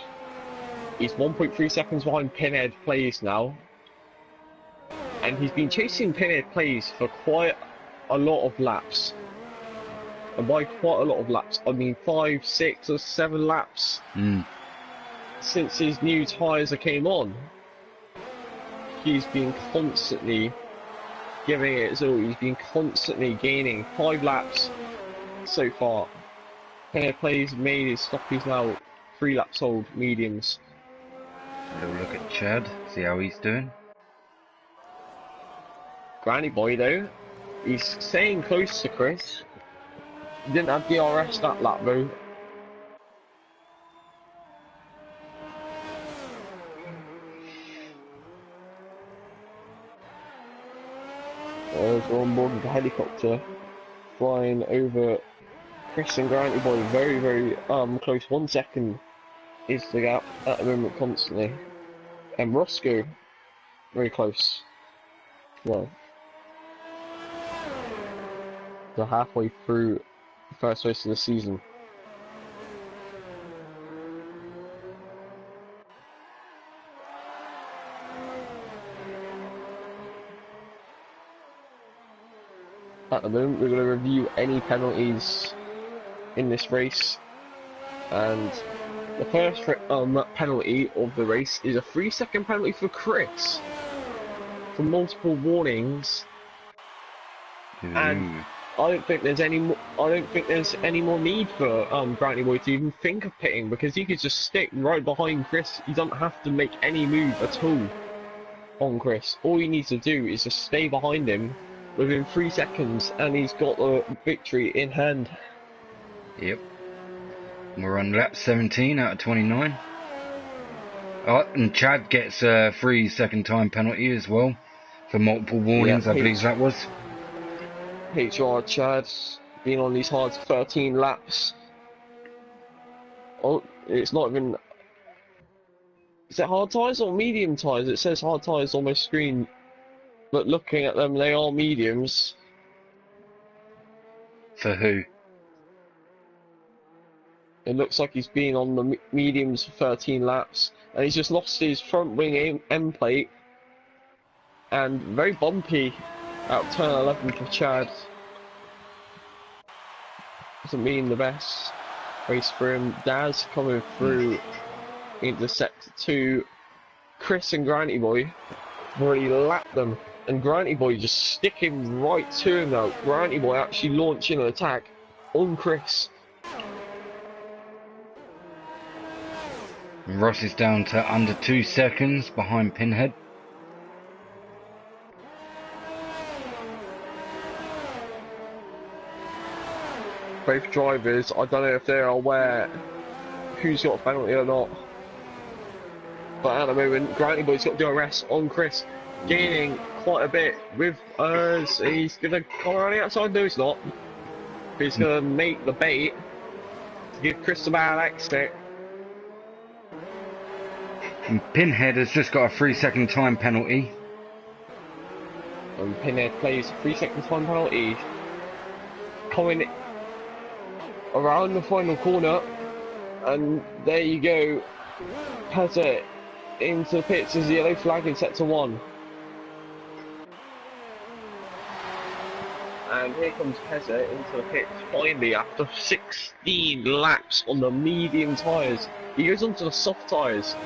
S1: He's 1.3 seconds behind Pinhead Plays now. And he's been chasing Pinhead Plays for quite a lot of laps. And by quite a lot of laps, I mean 5, 6 or 7 laps since his new tyres came on. He's been constantly giving it his all. He's been constantly gaining 5 laps so far. Pinhead Plays made his stoppies now 3 laps old, mediums. A little look at Chad, see how he's doing.
S2: Granny Boy though, he's staying close to Chris. He didn't have DRS that lap though. We're on board with the helicopter flying over Chris and Granty Boy, very, very close. 1 second is the gap at the moment constantly. And Roscoe, very close. Well, they're halfway through the first race of the season. At the moment, we're going to review any penalties in this race, and the first penalty of the race is a 3-second penalty for Chris for multiple warnings. And I don't think there's any more. I don't think there's any more need for Granty Boy to even think of pitting, because he could just stick right behind Chris. He doesn't have to make any move at all on Chris. All he needs to do is just stay behind him within 3 seconds, and he's got the victory in hand.
S1: Yep. We're on lap 17 out of 29. Oh, and Chad gets a 3-second time penalty as well for multiple warnings, I believe that was.
S2: HR Chad Being on these hard 13 laps. Oh, it's not even. Is it hard tyres or medium tyres? It says hard tyres on my screen, but looking at them, they are mediums.
S1: For who?
S2: It looks like he's been on the mediums for 13 laps, and he's just lost his front wing end plate, and very bumpy out turn 11 for Chad. Doesn't mean the best race for him. Daz coming through into sector 2. Chris and Granty Boy already lapped them, and Granty Boy just sticking right to him now. Granty Boy actually launching an attack on Chris.
S1: Ross is down to under 2 seconds behind Pinhead.
S2: Both drivers, I don't know if they're aware who's got a penalty or not. But at the moment, Granty Boy's got DRS on Chris, gaining quite a bit with us. He's going to come around the outside. No, he's not. He's going to make the bait to give Chris a bad exit.
S1: And Pinhead has just got a 3-second time penalty.
S2: And Pinhead plays 3-second time penalty. Coming around the final corner. And there you go. Pezza into the pits as the yellow flag in sector 1. And here comes Pezza into the pits finally after 16 laps on the medium tyres. He goes on to the soft tyres.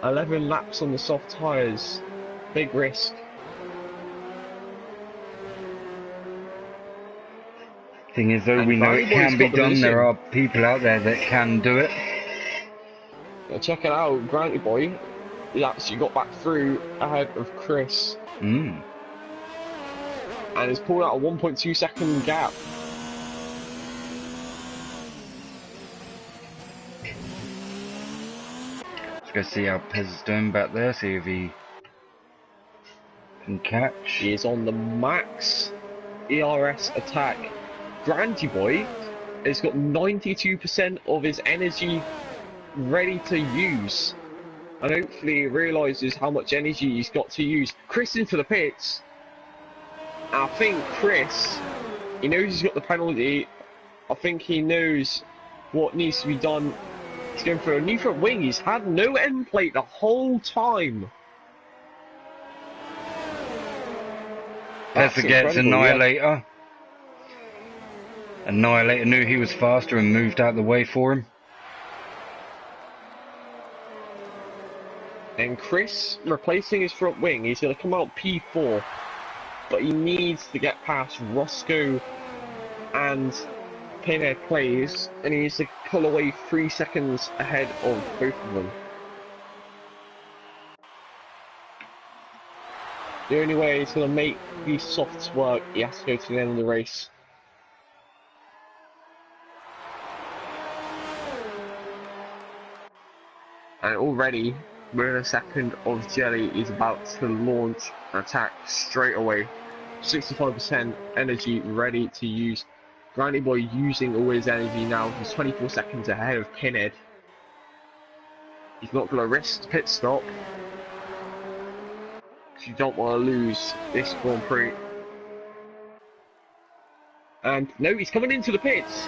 S2: 11 laps on the soft tyres. Big risk.
S1: Thing is though, we know it can be done. There are people out there that can do it.
S2: Now check it out, Granty Boy. He actually got back through ahead of Chris. And he's pulled out a 1.2 second gap.
S1: Let's go see how Pez is doing back there, see if he can catch.
S2: He is on the max ERS attack. Granty Boy has got 92% of his energy ready to use. And hopefully he realises how much energy he's got to use. Chris into the pits. I think Chris, he knows he's got the penalty. I think he knows what needs to be done. He's going for a new front wing. He's had no end plate the whole time.
S1: Pezza gets Annihilator. Yeah. Annihilator knew he was faster and moved out the way for him.
S2: And Chris replacing his front wing. He's going to come out P4. But he needs to get past Roscoe and Pinhead Plays, and he needs to pull away 3 seconds ahead of both of them. The only way he's going to make these softs work, he has to go to the end of the race. And already, within a second of Jelly, is about to launch an attack straight away. 65% energy ready to use. Granty Boy using all his energy now. He's 24 seconds ahead of Pinhead. He's not going to risk pit stop. Because you don't want to lose this Grand Prix. And no, he's coming into the pits.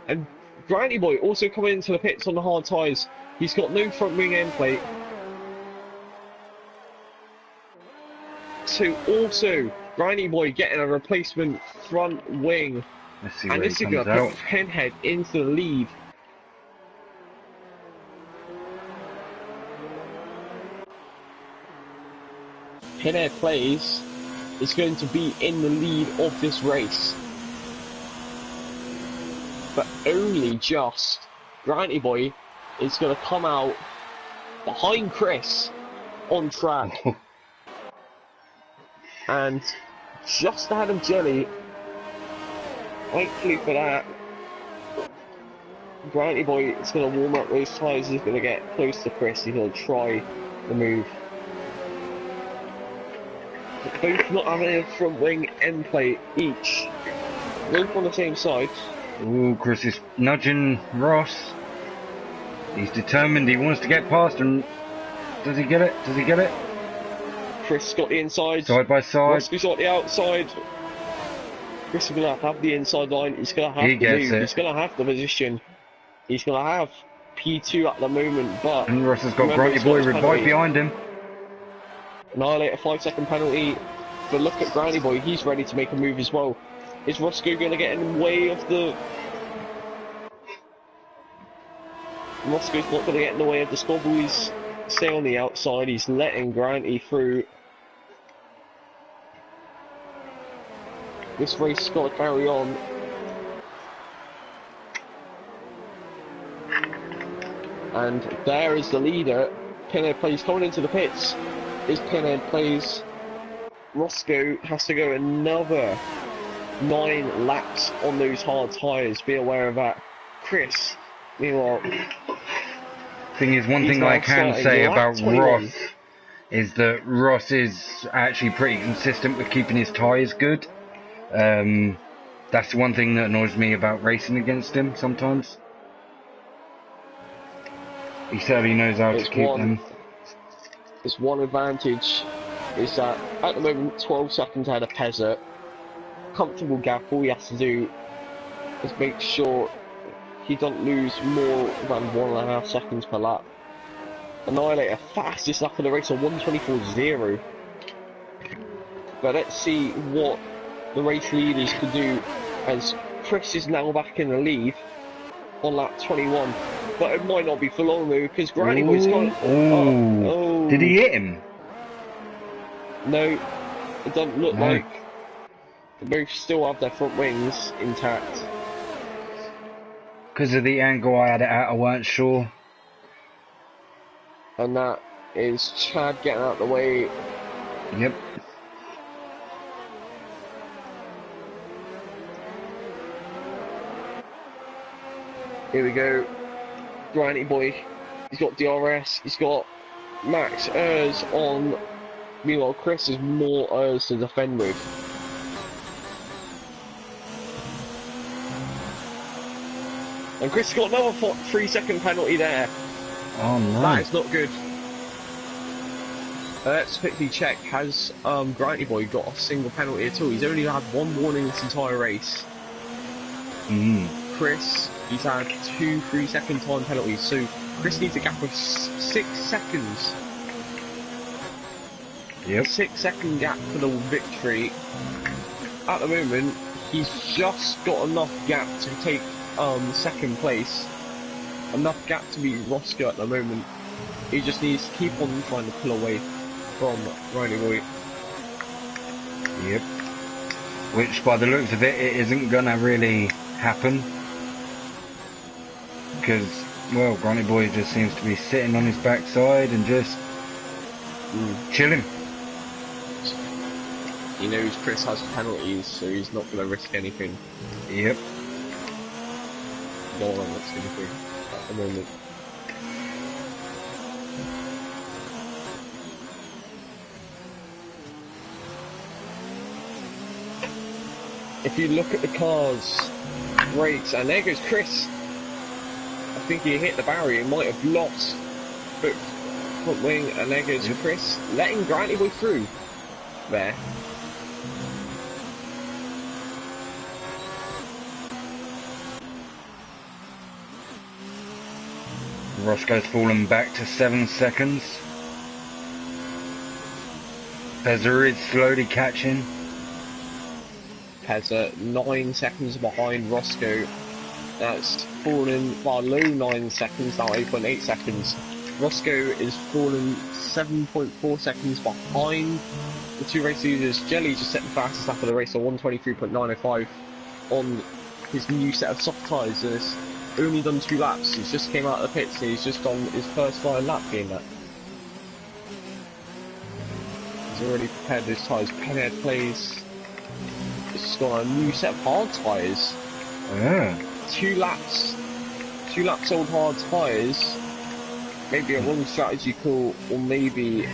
S2: And Granty Boy also coming into the pits on the hard tyres. He's got no front wing end plate. So also, Granty Boy getting a replacement front wing. And this is going to put Pinhead into the lead. Pinhead Plays is going to be in the lead of this race. But only just. Granty Boy is going to come out behind Chris on track. And just ahead of Jelly. Thankfully for that, Granty Boy is going to warm up those tyres. He's going to get close to Chris. He's going to try the move. both not having a front wing end plate each. Both on the same side.
S1: Ooh, Chris is nudging Ross. He's determined, he wants to get past him. Does he get it? Does he get it?
S2: Chris got the inside.
S1: Side by side.
S2: Ross got the outside. Chris is going to have the inside line. He's going to have the move. He's going to have the position. He's going to have P2 at the moment, but...
S1: And Ross has got Grunty Boy right behind him.
S2: Annihilate a 5-second penalty. But look at Grunty Boy. He's ready to make a move as well. Is Roscoe going to get in the way of the... Roscoe's not going to get in the way of the squad boys. Stay on the outside. He's letting Grunty through. This race has got to carry on. And there is the leader. Pinhead plays coming into the pits. Is Pinhead plays. Roscoe has to go another 9 laps on those hard tyres. Be aware of that. Chris, meanwhile.
S1: Thing is, one thing I can say about Ross is that Ross is actually pretty consistent with keeping his tyres good. That's the one thing that annoys me about racing against him sometimes. He certainly knows how to keep them.
S2: His one advantage is that at the moment 12 seconds ahead of Pezza. Comfortable gap. All he has to do is make sure he doesn't lose more than 1.5 seconds per lap. Annihilator fastest lap of the race on 1:24.0. But let's see what the race leaders could do, as Chris is now back in the lead on lap 21. But it might not be for long though, because Granny Boy's got...
S1: Oh. Did he hit him?
S2: No, it doesn't look like. They both still have their front wings intact.
S1: Because of the angle I had it at, I weren't sure.
S2: And that is Chad getting out of the way.
S1: Yep.
S2: Here we go. Granny Boy. He's got DRS. He's got Max Ers on. Meanwhile, Chris has more Ers to defend with. And Chris got another 3-second penalty there.
S1: Oh no.
S2: That is not good. Let's quickly check. Has Granty Boy got a single penalty at all? He's only had one warning this entire race. Chris, he's had 2 3-second time penalties, so Chris needs a gap of 6 seconds.
S1: Yep.
S2: 6-second gap for the victory. At the moment, he's just got enough gap to take second place. Enough gap to beat Roscoe at the moment. He just needs to keep on trying to pull away from Riley Boy.
S1: Yep. Which, by the looks of it, it isn't gonna really happen. Because, well, Granny Boy just seems to be sitting on his backside and just chilling.
S2: He knows Chris has penalties, so he's not going to risk anything.
S1: Yep.
S2: No one risks anything at the moment. If you look at the car's brakes, and there goes Chris. I think he hit the barrier, he might have lost but front wing, and there goes Chris, letting Granty Boy through there.
S1: Roscoe's fallen back to 7 seconds. Pezza is slowly catching.
S2: Pezza 9 seconds behind Roscoe. That's fallen by low 9 seconds, now 8.8 seconds. Roscoe is fallen 7.4 seconds behind the 2 race leaders. Jelly just set the fastest lap of the race on 1:23.905 on his new set of soft tyres. He's only done 2 laps. He's just came out of the pits and he's just on his first flying lap being that. He's already prepared his tyres. Pinhead plays. He's got a new set of hard tyres.
S1: Yeah.
S2: 2 laps old hard tyres. Maybe a wrong strategy call, or maybe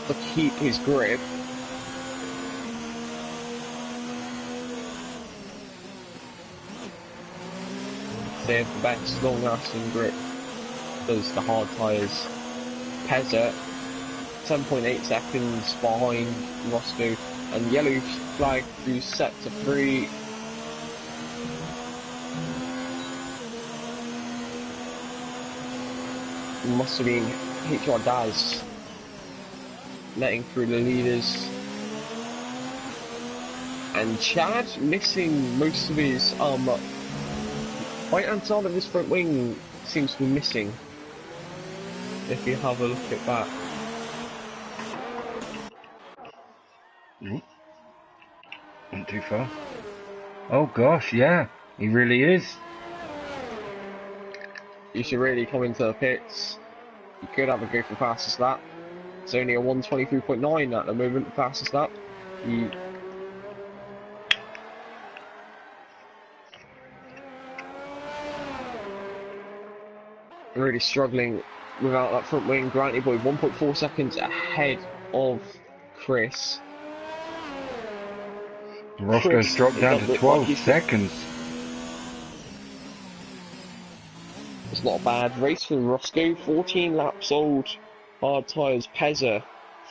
S2: to keep his grip. Save the best long-lasting grip does the hard tyres. Ps4 10.8 seconds behind Roscoe, and yellow flag through sector 3. Must have been HR Daz letting through the leaders, and Chad missing most of his right hand side of his front wing seems to be missing. If you have a look at that.
S1: Not too far. Oh gosh, yeah, he really is.
S2: You should really come into the pits. You could have a go for fastest lap. It's only a 1:23.9 at the moment, fastest lap. You really struggling without that front wing. Granty Boy 1.4 seconds ahead of Chris.
S1: Roscoe's dropped down to 12 seconds.
S2: It's not a bad race for Roscoe. 14 laps old. Hard tyres. Ps4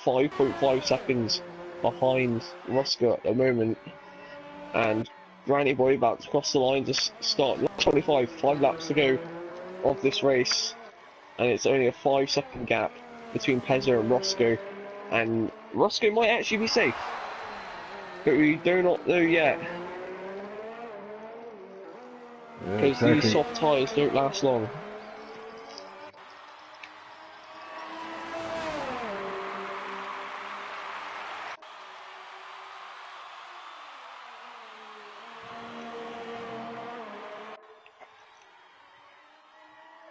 S2: 5.5 seconds behind Roscoe at the moment. And Granny Boy about to cross the line to start lap 25. 5 laps to go of this race. And it's only a 5-second gap between Ps4 and Roscoe. And Roscoe might actually be safe, but we do not know yet. Because these soft tyres don't last long.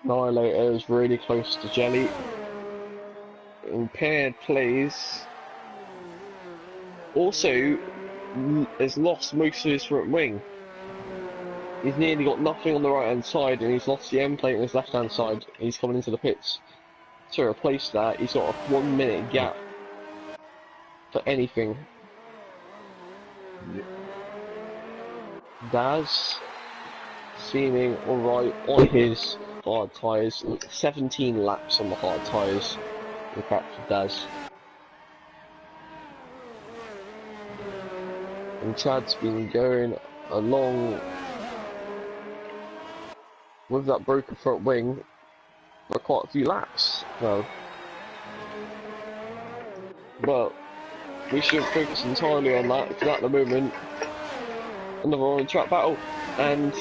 S2: Annihilator is really close to Jelly. Impaired plays. Also, has lost most of his front wing. He's nearly got nothing on the right hand side, and he's lost the end plate on his left hand side. He's coming into the pits to replace that. He's got a 1 minute gap for anything. Daz seeming alright on his hard tyres. 17 laps on the hard tyres. Look out for Daz. And Chad's been going along with that broken front wing for quite a few laps. Well, but we shouldn't focus entirely on that, because at the moment, another on track battle, and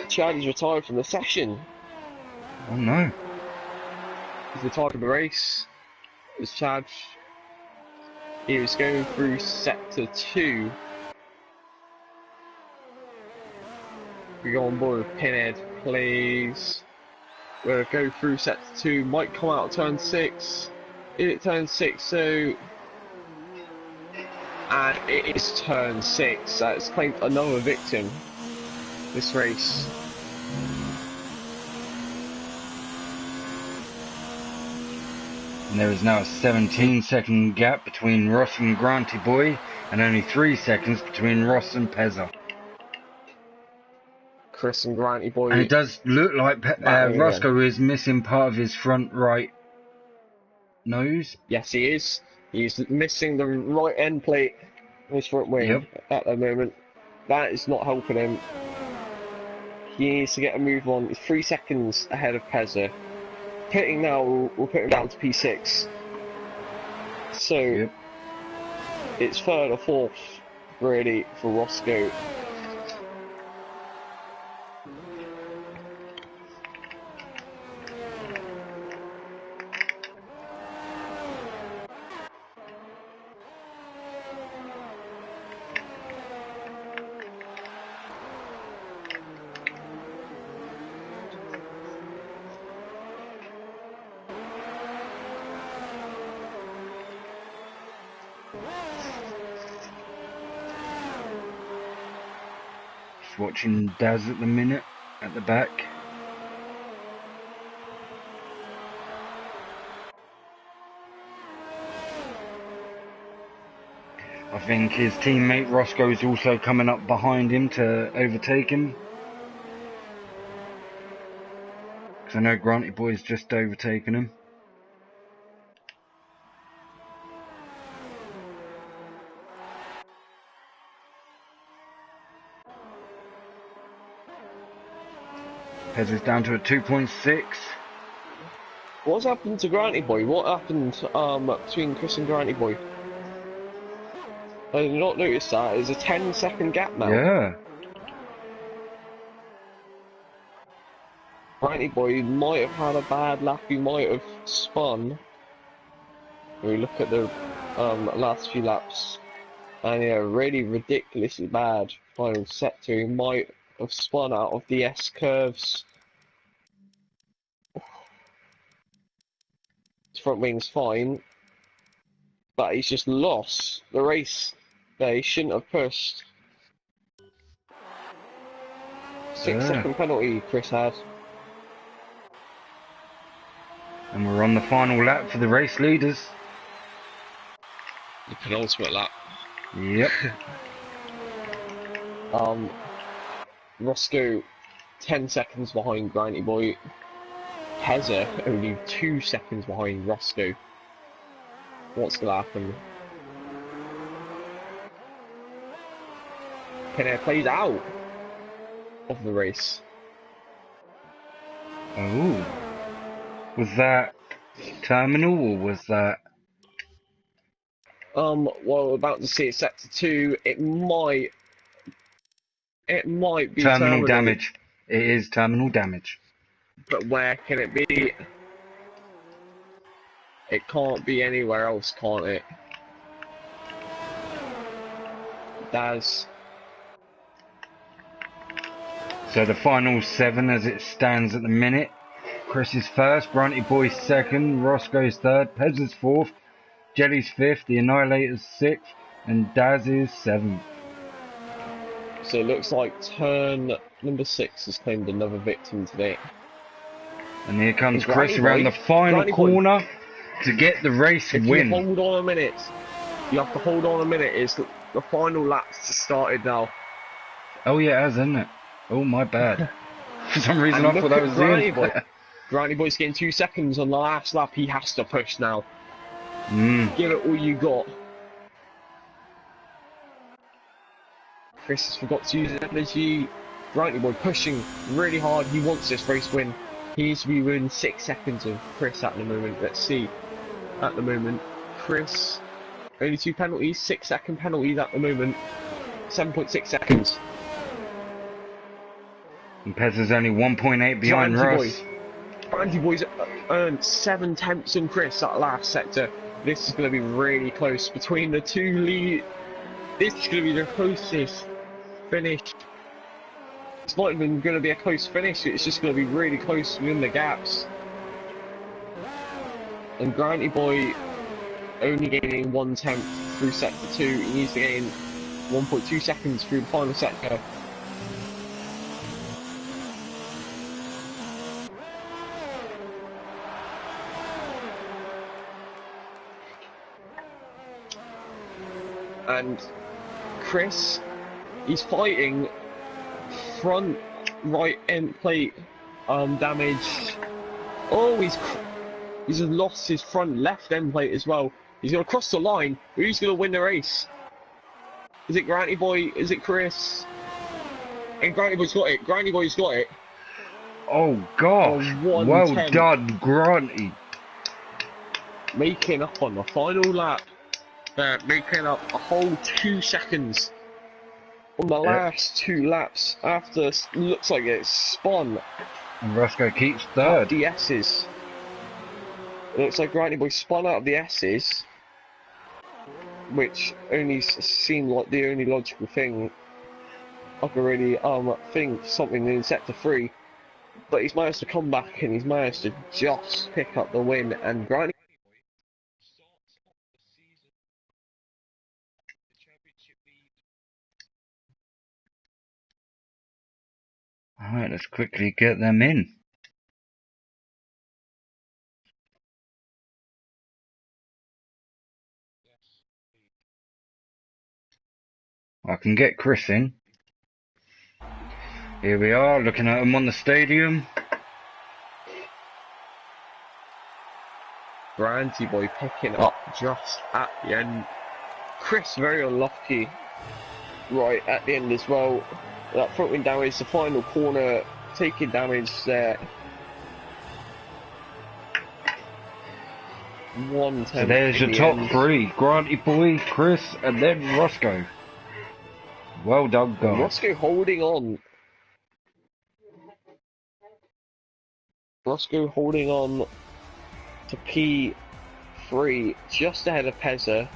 S2: Chad is retired from the session.
S1: Oh no.
S2: He's retired from the race. It was Chad. He was going through sector 2. We go on board with Pinhead, please. We'll go through sector 2, might come out turn 6. Is it turn 6? So, and it is turn 6. That's claimed another victim this race.
S1: And there is now a 17-second gap between Ross and Granty Boy, and only 3 seconds between Ross and Ps4.
S2: Chris and Granty Boy.
S1: And it does look like Roscoe is missing part of his front right nose.
S2: Yes, he is. He's missing the right end plate on his front wing at the moment. That is not helping him. He needs to get a move on. He's 3 seconds ahead of Ps4. Pitting now will put him down to P6. So it's third or fourth really for Roscoe.
S1: Watching Daz at the minute at the back. I think his teammate Roscoe is also coming up behind him to overtake him. Because I know Granty Boy's just overtaken him. Pez is down to a 2.6.
S2: What's happened to Granty Boy? What happened between Chris and Granty Boy? I did not notice that. There's a 10-second gap now.
S1: Yeah.
S2: Granty Boy might have had a bad lap. He might have spun. When we look at the last few laps, and yeah, really ridiculously bad final sector. He might have spun out of the S curves. His front wing's fine, but he's just lost the race that he shouldn't have pushed. 6-second penalty Chris had.
S1: And we're on the final lap for the race leaders.
S2: The penultimate lap.
S1: Yep.
S2: Roscoe 10 seconds behind Granty Boy. Hezza only 2 seconds behind Roscoe. What's gonna happen? Kenner plays out of the race.
S1: Oh. Was that terminal or was that...
S2: Well, we're about to see it sector 2. It might be
S1: terminal damage. It is terminal damage.
S2: But where can it be? It can't be anywhere else, can't it? Daz.
S1: So the final 7 as it stands at the minute. Chris is first, Granty Boy second, Roscoe's third, Pez is fourth, Jelly's fifth, the Annihilator's sixth, and Daz is seventh.
S2: So it looks like turn number 6 has claimed another victim today.
S1: And here comes Chris around the final corner to get the race win.
S2: Hold on a minute. You have to hold on a minute. It's the final lap's started now.
S1: Oh yeah, it has, isn't it? Oh, my bad. For some reason I thought that was
S2: Granty Boy. Granty Boy's getting 2 seconds on the last lap. He has to push now. Give it all you got. Chris has forgot to use energy. Granty Boy pushing really hard. He wants this race win. He needs to be within 6 seconds of Chris at the moment. Let's see. At the moment, Chris, only 2 penalties, 6-second penalties at the moment. 7.6 seconds.
S1: And Pez is only 1.8 behind Ross.
S2: Granty Boy's earned 7 tenths on Chris at last sector. This is going to be really close between the two lead. This is going to be the closest finish. It's not even going to be a close finish. It's just going to be really close within the gaps. And Granty Boy only gaining 1 tenth through sector 2. He needs to gain 1.2 seconds through the final sector. And Chris, he's fighting front right end plate damage. Oh, he's lost his front left end plate as well. He's gonna cross the line. Who's gonna win the race? Is it Granty Boy? Is it Chris? And Granty Boy's got it. Granty Boy's got it.
S1: Oh gosh! Well done, Granty.
S2: Making up on the final lap. Making up a whole 2 seconds on the last 2 laps after looks like it's spun.
S1: And Roscoe keeps third.
S2: The S's. It looks like Granty Boy spun out of the S's, which only seemed like the only logical thing. I could really think something in sector 3, but he's managed to come back and he's managed to just pick up the win. And Granty.
S1: Alright, let's quickly get them in. I can get Chris in. Here we are, looking at him on the stadium.
S2: Brandy boy picking up just at the end. Chris very unlucky right at the end as well. That front wing damage, the final corner, taking damage there. 110.
S1: So there's your top three. Granty boy, Chris, and then Roscoe. Well done, guys.
S2: Roscoe holding on. Roscoe holding on to P3 just ahead of Pezza.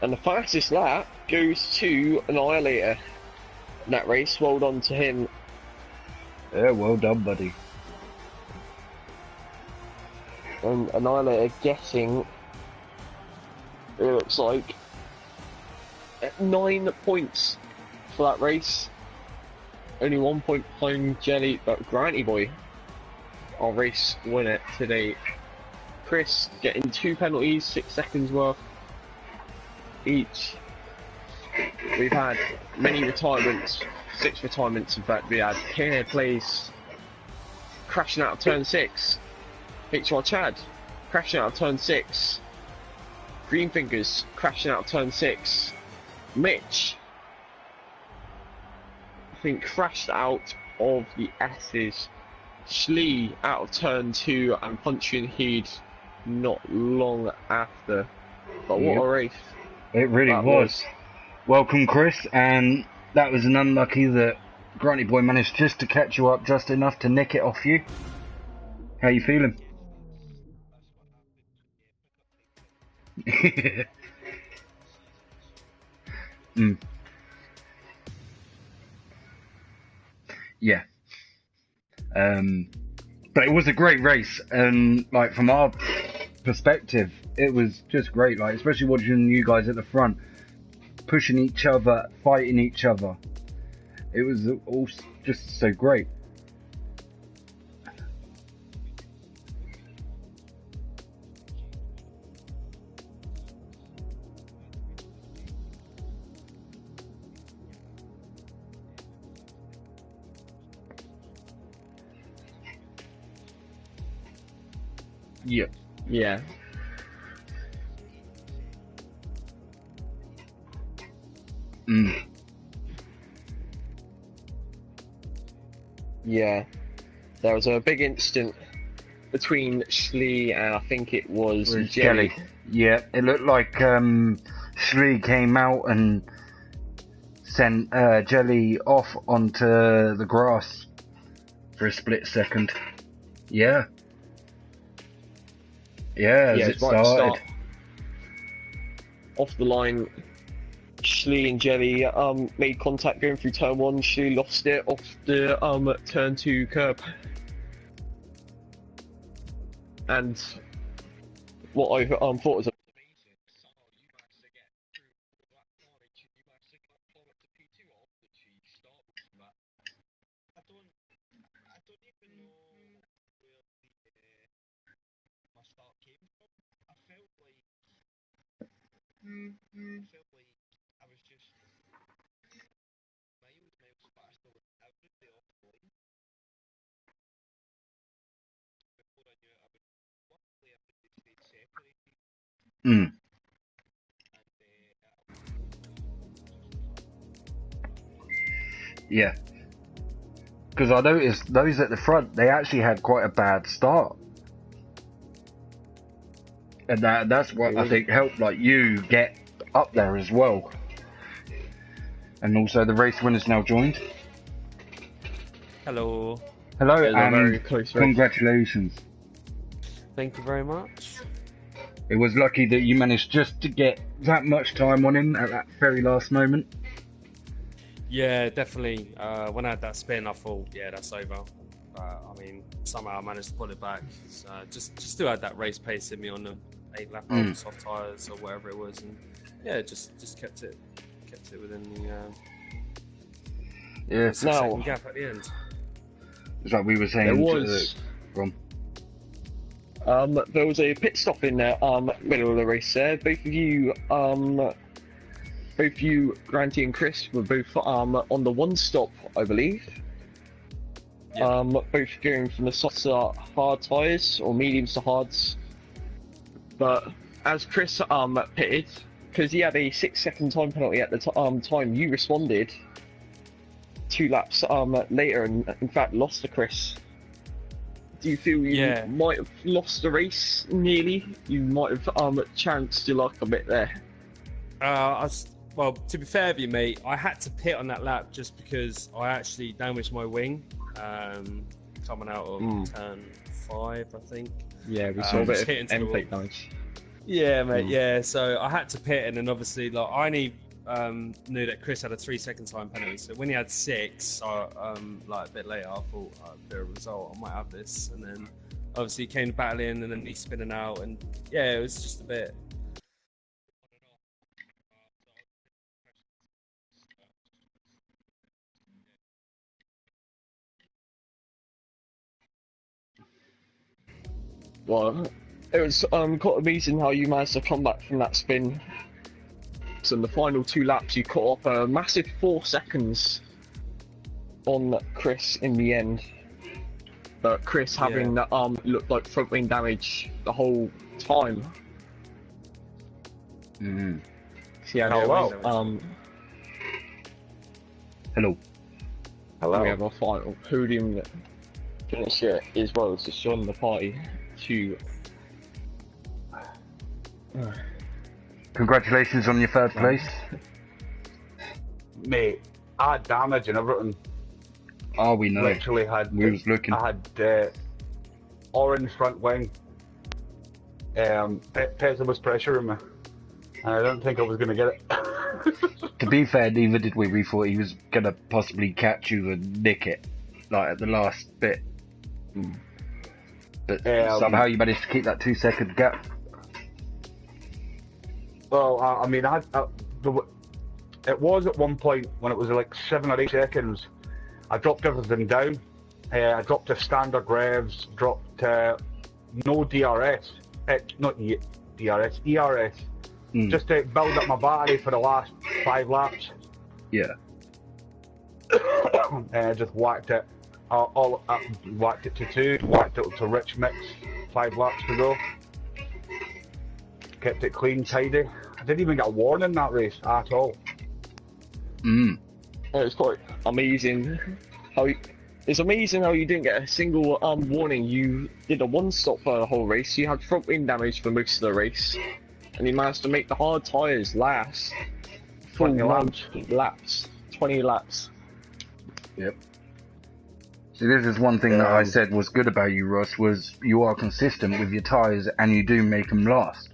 S2: And the fastest lap goes to Annihilator in that race. Well done to him.
S1: Yeah, well done, buddy.
S2: And Annihilator getting, it looks like, 9 points for that race. Only 1 point behind Jelly, but Granty Boy, our race winner today. Chris getting 2 penalties, 6 seconds worth each. We've had many retirements, 6 retirements in fact. We had Care Place crashing out of turn 6, Ps4 Chad crashing out of turn 6, Greenfingers crashing out of turn 6, Mitch I think crashed out of the S's, Schlee out of turn 2 and punching Heed not long after. But what a race.
S1: It really was. Welcome, Chris, and that was an unlucky that Granty Boy managed just to catch you up just enough to nick it off you. How you feeling? Yeah. But it was a great race, and like from our perspective, it was just great. Like especially watching you guys at the front, pushing each other, fighting each other. It was all just so great.
S2: Yep. Yeah. Yeah. There was a big incident between Schlee and I think it was Jelly.
S1: Yeah, it looked like Schlee came out and sent Jelly off onto the grass for a split second. Yeah. Yeah, as it started.
S2: Off the line, Schlee and Jelly made contact going through turn 1. Schlee lost it off the turn 2 curb. And what I thought was amazing. Somehow you managed to get through that carnage and you managed to climb up to P2 after you start with that. I don't even know where my start came from. I felt like I was just miles faster than everybody off the line. Before I knew it, I would luckily everybody stayed separated.
S1: Yeah. Because I noticed those at the front, they actually had quite a bad start. And that's what I think helped like you get up there as well. And also the race winners now joined.
S3: Hello.
S1: Hello, and congratulations.
S3: Thank you very much.
S1: It was lucky that you managed just to get that much time on him at that very last moment.
S3: Yeah, definitely. When I had that spin, I thought, yeah, that's over. I mean, somehow I managed to pull it back. So just still had that race pace in me on the 8 lap on soft tyres or whatever it was, and yeah, just kept it within the 6 second gap at the end.
S1: It's like we were saying.
S2: There was a pit stop in the middle of the race there. Both of you both you, Granty and Chris, were both on the one stop, I believe.
S3: Yeah.
S2: Both going from the softs to hard tyres, or mediums to hards. But as Chris pitted, because he had a 6-second time penalty at the time, you responded 2 laps later, and in fact lost to Chris. Do you feel you might have lost the race nearly? You might have chanced your luck a bit there.
S3: Well, to be fair with you, mate, I had to pit on that lap just because I actually damaged my wing coming out of turn 5, I think.
S2: Yeah, we saw a bit of end plate damage.
S3: Yeah, mate. Yeah, so I had to pit, and then obviously, like, I only knew that Chris had a 3-second time penalty. So when he had 6, like a bit later, I thought, a bit of a result, I might have this. And then obviously he came battling, and then he's spinning out, and yeah, it was just a bit.
S2: Well, it was quite amazing how you managed to come back from that spin. So in the final 2 laps, you caught up a massive 4 seconds on Chris in the end. But Chris having looked like front wing damage the whole time.
S1: Mm-hmm.
S2: So yeah,
S1: Hello.
S2: We have our final podium finisher as well to join the party.
S1: Congratulations on your 3rd place.
S4: Mate, I had damage and everything.
S1: Oh, we know.
S4: Literally had.
S1: We was looking.
S4: I had orange front wing. Pezza was pressuring me, and I don't think I was going to get it.
S1: To be fair, neither did we. We thought he was going to possibly catch you and nick it, like at the last bit. But somehow you managed to keep that 2-second gap.
S4: Well, I mean, it was at one point when it was like 7 or 8 seconds. I dropped everything down. I dropped to standard revs, dropped no DRS, not DRS, ERS, just to build up my battery for the last 5 laps.
S1: Yeah.
S4: And I just whacked it. Whacked it to 2, whacked it to rich mix, 5 laps to go. Kept it clean, tidy. I didn't even get a warning that race at all.
S2: It's quite amazing it's amazing how you didn't get a single warning. You did a 1-stop for the whole race. You had front wing damage for most of the race, and you managed to make the hard tyres last
S4: 20 laps.
S2: 20 laps.
S1: Yep. See, this is one thing that I said was good about you, Ross, was you are consistent with your tyres and you do make them last.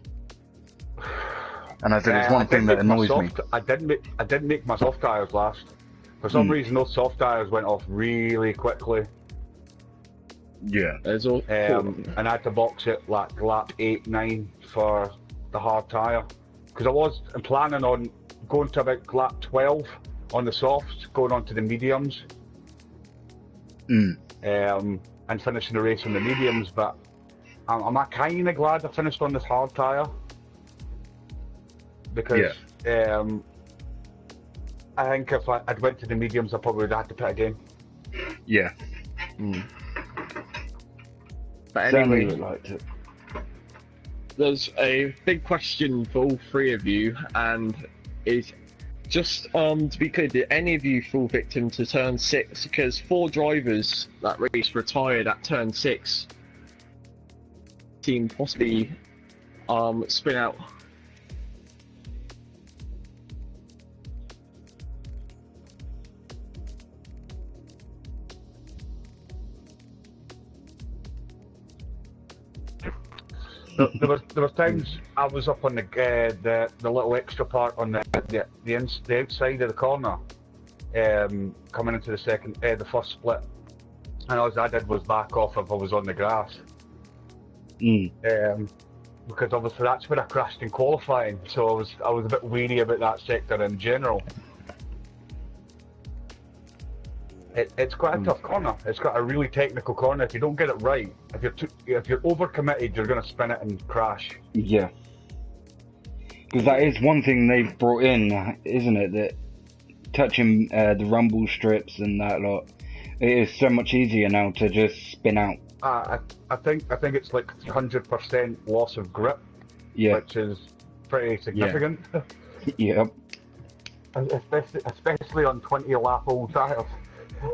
S1: And I said it's one thing that annoys me.
S4: I didn't make my soft tyres last. For some reason, those soft tyres went off really quickly.
S1: Yeah.
S4: And I had to box it like lap 8, 9 for the hard tyre. Because I was planning on going to about lap 12 on the softs, going on to the mediums. And finishing the race on the mediums, but I'm kind of glad I finished on this hard tyre. Because I think if I'd went to the mediums, I probably would have had to pit again.
S1: Yeah.
S2: But anyway, there's a big question for all 3 of you, and is just to be clear, did any of you fall victim to turn 6? Because 4 drivers that race retired at turn 6. Team possibly spin out.
S4: There was times I was up on the little extra part on the outside of the corner, coming into the first split, and all I did was back off if I was on the grass. Because obviously that's where I crashed in qualifying, so I was a bit weary about that sector in general. It's quite a tough corner. It's got a really technical corner. If you don't get it right, if you're overcommitted, you're going to spin it and crash.
S1: Yeah. Because that is one thing they've brought in, isn't it? That touching the rumble strips and that lot, it is so much easier now to just spin out.
S4: I think it's like 100% loss of grip, which is pretty significant.
S1: Yep.
S4: Especially on 20 lap old tyres.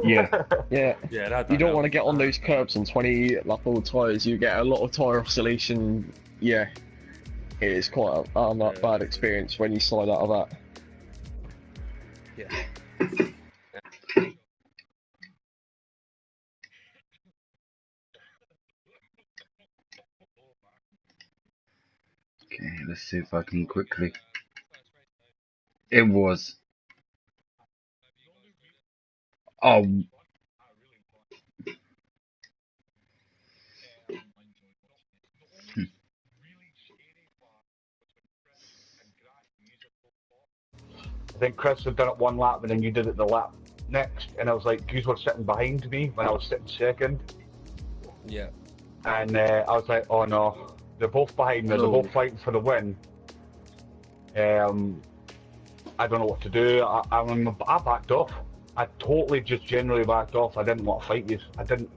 S1: Yeah.
S2: Yeah. You don't want to get on those
S3: curbs
S2: curbs on 20 lap old tyres. You get a lot of tyre oscillation. Yeah. It is quite a bad experience when you slide out of that.
S3: Yeah.
S1: Okay, let's see if I can quickly. It was. Oh.
S4: I think Chris had done it one lap and then you did it the lap next, and I was like, you were sitting behind me when I was sitting second.
S3: Yeah.
S4: And I was like, oh no, they're both behind me, they're both fighting for the win. I don't know what to do. I backed off. I totally just generally backed off. I didn't want to fight you. I didn't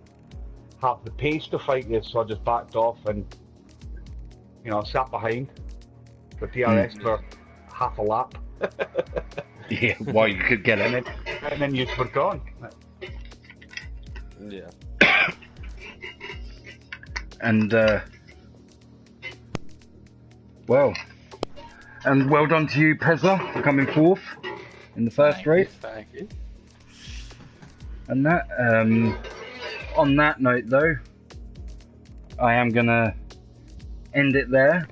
S4: have the pace to fight you, so I just backed off and, sat behind the DRS for half a lap.
S1: Yeah, while you could get it.
S4: And then you were gone.
S3: Yeah.
S1: And, well done to you, Pezza, for coming fourth in the first race.
S5: Thank you.
S1: And that, on that note though, I am gonna end it there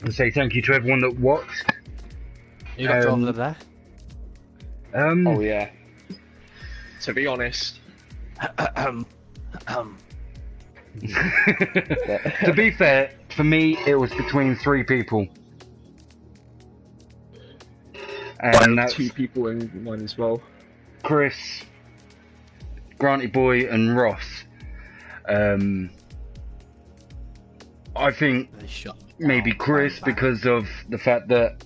S1: and say thank you to everyone that watched.
S5: You got driver of the day?
S2: Oh yeah. To be honest.
S1: To be fair, for me it was between 3 people. And that's
S2: 2 people in mine as well.
S1: Chris, Granty Boy and Ross. I think maybe Chris because of the fact that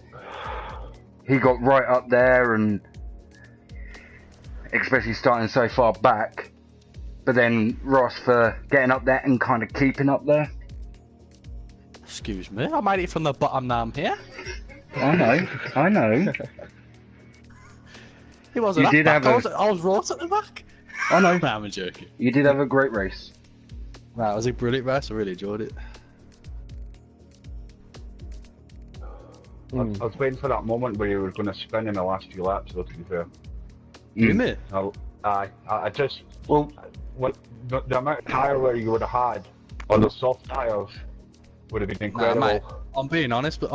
S1: he got right up there and especially starting so far back, but then Ross for getting up there and kind of keeping up there.
S5: Excuse me, I made it from the bottom, now I'm here.
S1: I know.
S5: It wasn't
S1: You did
S5: back.
S1: have
S5: I was right at the back.
S1: I know.
S5: No, I'm joking.
S1: You did have a great race.
S5: That was a brilliant race, I really enjoyed it.
S4: I was waiting for that moment where you were going to spin in the last few laps, though, to be fair.
S5: Didn't it?
S4: I just, well, the amount of tyre wear you would have had on the soft tyres would have been incredible.
S5: Nah, mate, I'm being honest with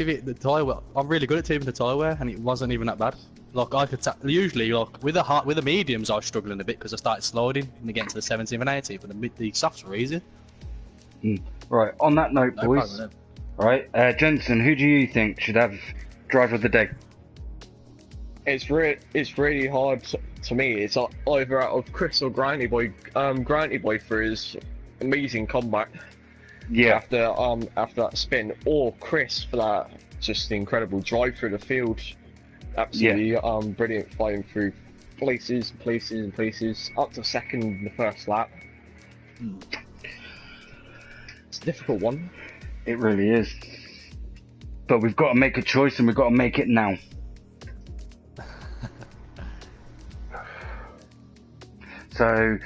S5: you. The tyre wear, I'm really good at teaming the tyre wear, and it wasn't even that bad. Like I could usually, like with the mediums, I was struggling a bit because I started sliding and getting to the 17th and 18th, but the softs were easy.
S1: Right. On that note, boys. Right, Jensen, who do you think should have driver of the day?
S2: It's really hard to me. It's either out of Chris or Granty Boy. Granty Boy for his amazing comeback.
S1: Yeah.
S2: After that spin, or Chris for that just incredible drive through the field. Absolutely brilliant, flying through places up to second in the first lap. It's a difficult one.
S1: It really is. But we've got to make a choice and we've got to make it now. So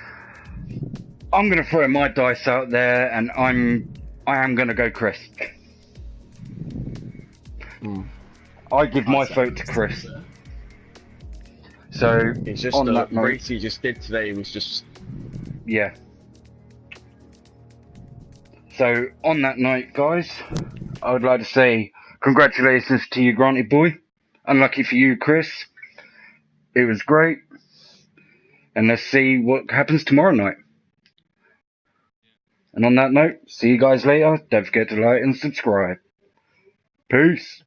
S1: I'm going to throw my dice out there and I am going to go Chris. I give my vote to Chris. So
S2: it's just
S1: on
S2: the
S1: that note,
S2: race he just did today was just
S1: yeah. So on that note, guys, I would like to say congratulations to you, Granty Boy. Unlucky for you, Chris. It was great. And let's see what happens tomorrow night. And on that note, see you guys later. Don't forget to like and subscribe. Peace.